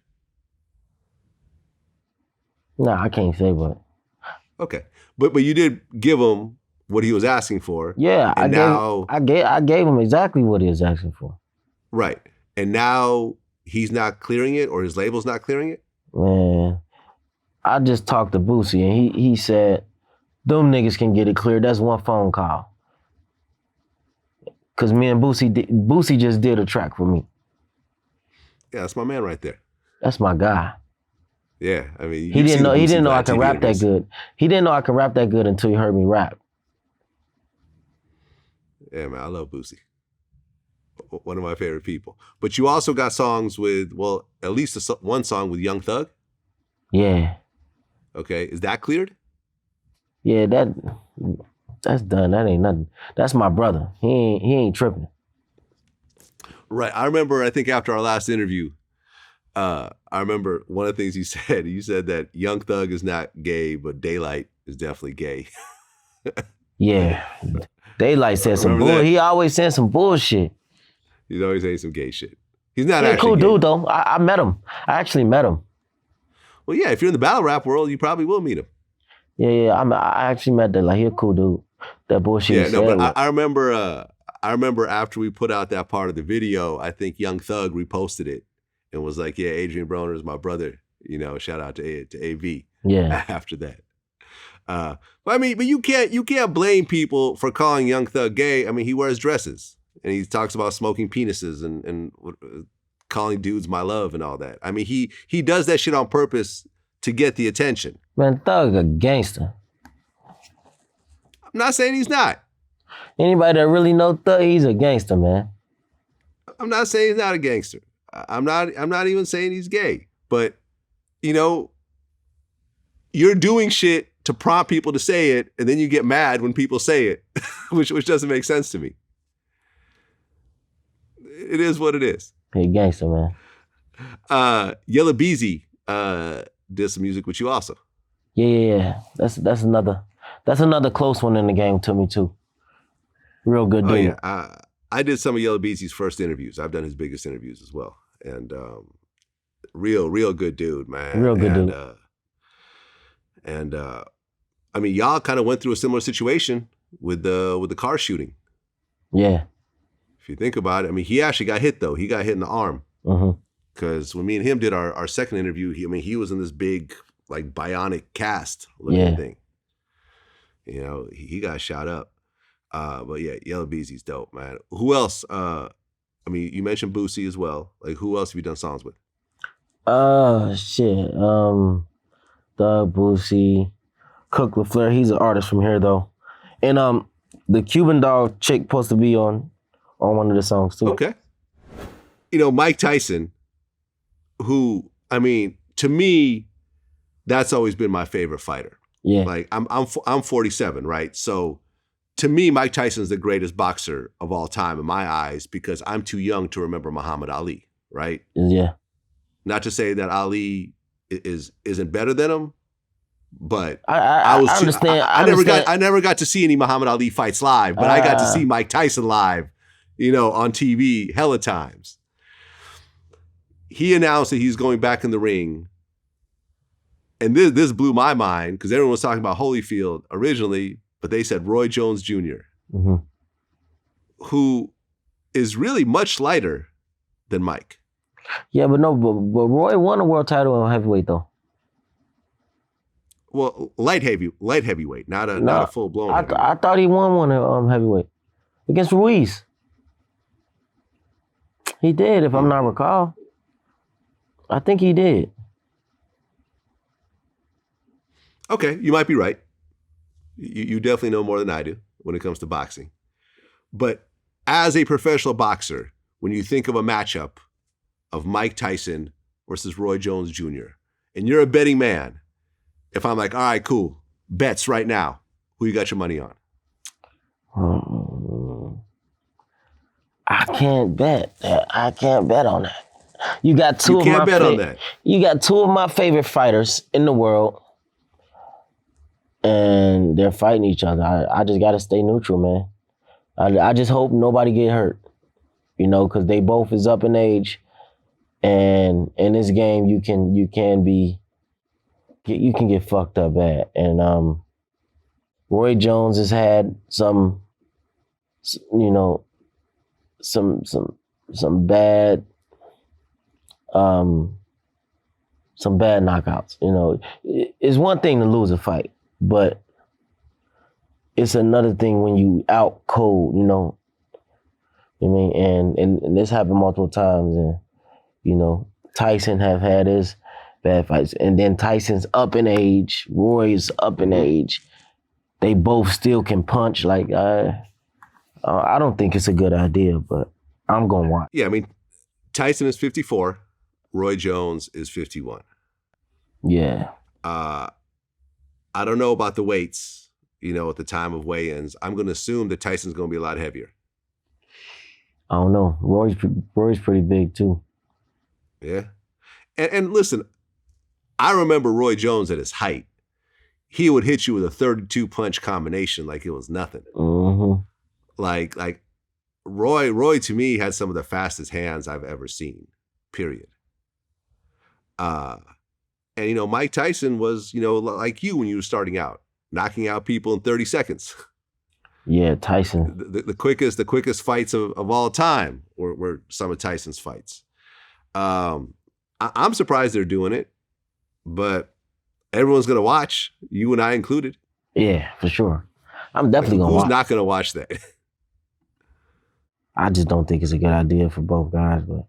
No, I can't say, but okay, but you did give him what he was asking for. Yeah, and I gave him exactly what he was asking for. Right, and now he's not clearing it, or his label's not clearing it. Man, I just talked to Boosie, and he said, them niggas can get it cleared. That's one phone call. Cause me and Boosie just did a track for me. Yeah, that's my man right there. That's my guy. Yeah, I mean, he didn't know I could rap that good. He didn't know I could rap that good until he heard me rap. Yeah, man, I love Boosie. One of my favorite people. But you also got songs with, well, at least one song with Young Thug. Yeah. Okay, is that cleared? Yeah, that's done. That ain't nothing. That's my brother. He ain't tripping. Right. I remember, I think after our last interview, I remember one of the things you said that Young Thug is not gay, but Daylight is definitely gay. Yeah. Daylight said some bull. He always said some bullshit. He's always saying some gay shit. He's not He's a actually cool gay. dude though. I met him. I actually met him. Well, yeah, if you're in the battle rap world, you probably will meet him. Yeah. I actually met that. Like, he a cool dude. That bullshit. Yeah, he no, said but was- I remember after we put out that part of the video, I think Young Thug reposted it and was like, "Yeah, Adrien Broner is my brother." You know, shout out to AV. Yeah. After that, but you can't blame people for calling Young Thug gay. I mean, he wears dresses and he talks about smoking penises and calling dudes my love and all that. I mean, he does that shit on purpose to get the attention. Man, Thug a gangster. I'm not saying he's not. Anybody that really know Thug, he's a gangster, man. I'm not saying he's not a gangster. I'm not even saying he's gay. But, you know, you're doing shit to prompt people to say it, and then you get mad when people say it, which doesn't make sense to me. It is what it is. He a gangster, man. Yella Beezy did some music with you also. Yeah. That's another close one in the game to me too. Real good dude. Oh yeah, I did some of Yella Beezy's first interviews. I've done his biggest interviews as well, and real good dude, man. Real good dude. I mean, y'all kind of went through a similar situation with the car shooting. Yeah. If you think about it, I mean, he actually got hit though. He got hit in the arm. Because when me and him did our second interview, he was in this big like bionic cast looking thing. You know, he got shot up. But yeah, Yella Beezy's dope, man. Who else? I mean, you mentioned Boosie as well. Like, who else have you done songs with? Shit. Doug, Boosie, Cook LaFleur. He's an artist from here though. And the Cuban Dog chick supposed to be on one of the songs too. Okay. You know, Mike Tyson, who, I mean, to me, that's always been my favorite fighter. Yeah. Like, I'm 47, right? So to me, Mike Tyson's the greatest boxer of all time in my eyes because I'm too young to remember Muhammad Ali, right? Yeah. Not to say that Ali isn't better than him, but I understand. I never got to see any Muhammad Ali fights live, but I got to see Mike Tyson live, you know, on TV hella times. He announced that he's going back in the ring. And this blew my mind because everyone was talking about Holyfield originally, but they said Roy Jones Jr., who is really much lighter than Mike. Yeah, but Roy won a world title on heavyweight though. Well, light heavyweight, not a full blown. I thought he won one heavyweight against Ruiz. He did, if I'm not recall. I think he did. Okay, you might be right. You definitely know more than I do when it comes to boxing. But as a professional boxer, when you think of a matchup of Mike Tyson versus Roy Jones Jr., and you're a betting man, if I'm like, all right, cool, bets right now, who you got your money on? I can't bet. I can't bet on that. You got two You can't bet on that. You got two of my favorite fighters in the world, and they're fighting each other. I just got to stay neutral, man. I just hope nobody get hurt, you know, because they both is up in age, and in this game you can get fucked up bad. And Roy Jones has had some bad knockouts. You know, it's one thing to lose a fight, but it's another thing when you out cold, you know. I mean, and this happened multiple times, and you know, Tyson have had his bad fights, and then Tyson's up in age, Roy's up in age. They both still can punch. Like I don't think it's a good idea, but I'm gonna watch. Yeah, I mean, Tyson is 54, Roy Jones is 51. Yeah. I don't know about the weights, you know, at the time of weigh-ins. I'm going to assume that Tyson's going to be a lot heavier. I don't know. Roy's pretty big too. Yeah. And listen, I remember Roy Jones at his height. He would hit you with a 32 punch combination like it was nothing. Mm-hmm. Like Roy to me had some of the fastest hands I've ever seen, period. And, Mike Tyson was, like you when you were starting out, knocking out people in 30 seconds. Yeah, Tyson. The quickest fights of all time were some of Tyson's fights. I'm surprised they're doing it, but everyone's going to watch, you and I included. Yeah, for sure. I'm definitely going to watch. Who's not going to watch that? I just don't think it's a good idea for both guys, but.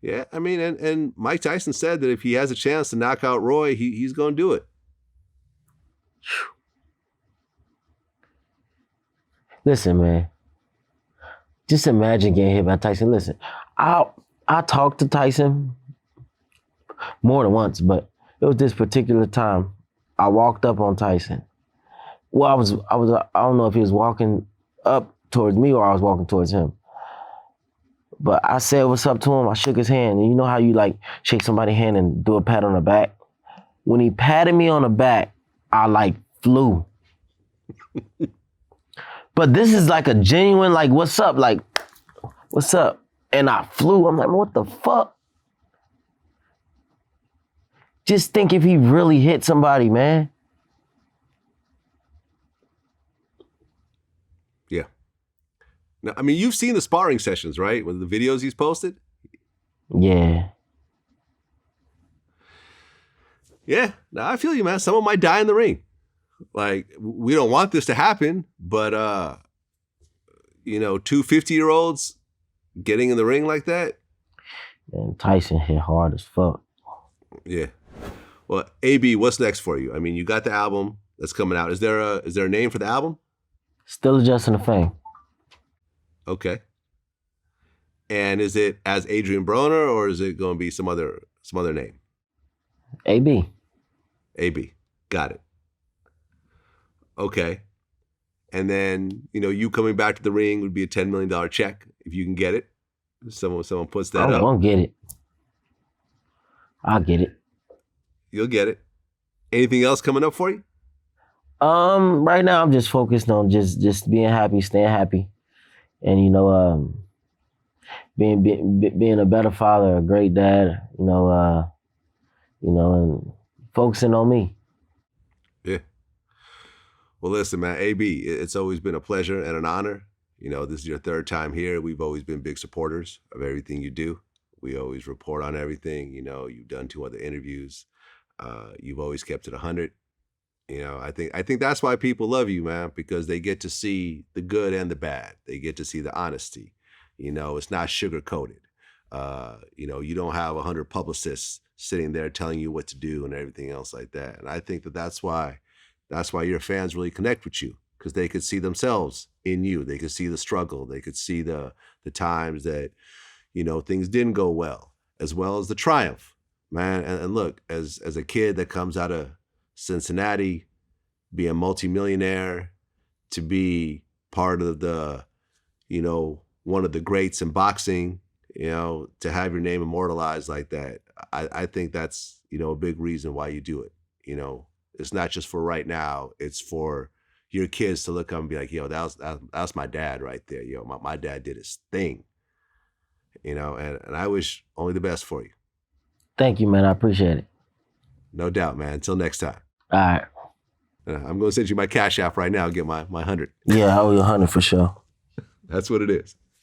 Yeah, I mean, and Mike Tyson said that if he has a chance to knock out Roy, he's going to do it. Listen, man. Just imagine getting hit by Tyson. Listen, I talked to Tyson more than once, but it was this particular time I walked up on Tyson. Well, I don't know if he was walking up towards me or I was walking towards him. But I said what's up to him. I shook his hand. And you know how you like shake somebody's hand and do a pat on the back? When he patted me on the back, I like flew. But this is like a genuine, like, what's up? Like, what's up? And I flew. I'm like, what the fuck? Just think if he really hit somebody, man. Yeah. Now, I mean, you've seen the sparring sessions, right? With the videos he's posted? Yeah. Yeah. Now, I feel you, man. Someone might die in the ring. Like, we don't want this to happen, but, 2 50-year-olds getting in the ring like that. Man, Tyson hit hard as fuck. Yeah. Well, AB, what's next for you? I mean, you got the album that's coming out. Is there a name for the album? Still Adjusting the Fame. Okay. And is it as Adrien Broner or is it going to be some other name? AB. AB. Got it. Okay. And then, you coming back to the ring would be a $10 million check if you can get it. Someone puts that up. I won't get it. I'll get it. You'll get it. Anything else coming up for you? Right now I'm just focused on just being happy, staying happy. And, being a better father, a great dad, and focusing on me. Yeah. Well, listen, man, AB, it's always been a pleasure and an honor. This is your third time here. We've always been big supporters of everything you do. We always report on everything. You've done 2 other interviews. You've always kept it 100. I think that's why people love you, man, because they get to see the good and the bad. They get to see the honesty. It's not sugar-coated. You don't have 100 publicists sitting there telling you what to do and everything else like that. And I think that's why your fans really connect with you, because they could see themselves in you. They could see the struggle. They could see the times that, things didn't go well as the triumph, man. And look, as a kid that comes out of Cincinnati, be a multimillionaire, to be part of the, one of the greats in boxing, to have your name immortalized like that, I think that's, a big reason why you do it. It's not just for right now, it's for your kids to look up and be like, yo, that's my dad right there. My dad did his thing. And I wish only the best for you. Thank you, man. I appreciate it. No doubt, man. Until next time. All right. I'm going to send you my Cash App right now and get my 100. Yeah, I owe you 100 for sure. That's what it is.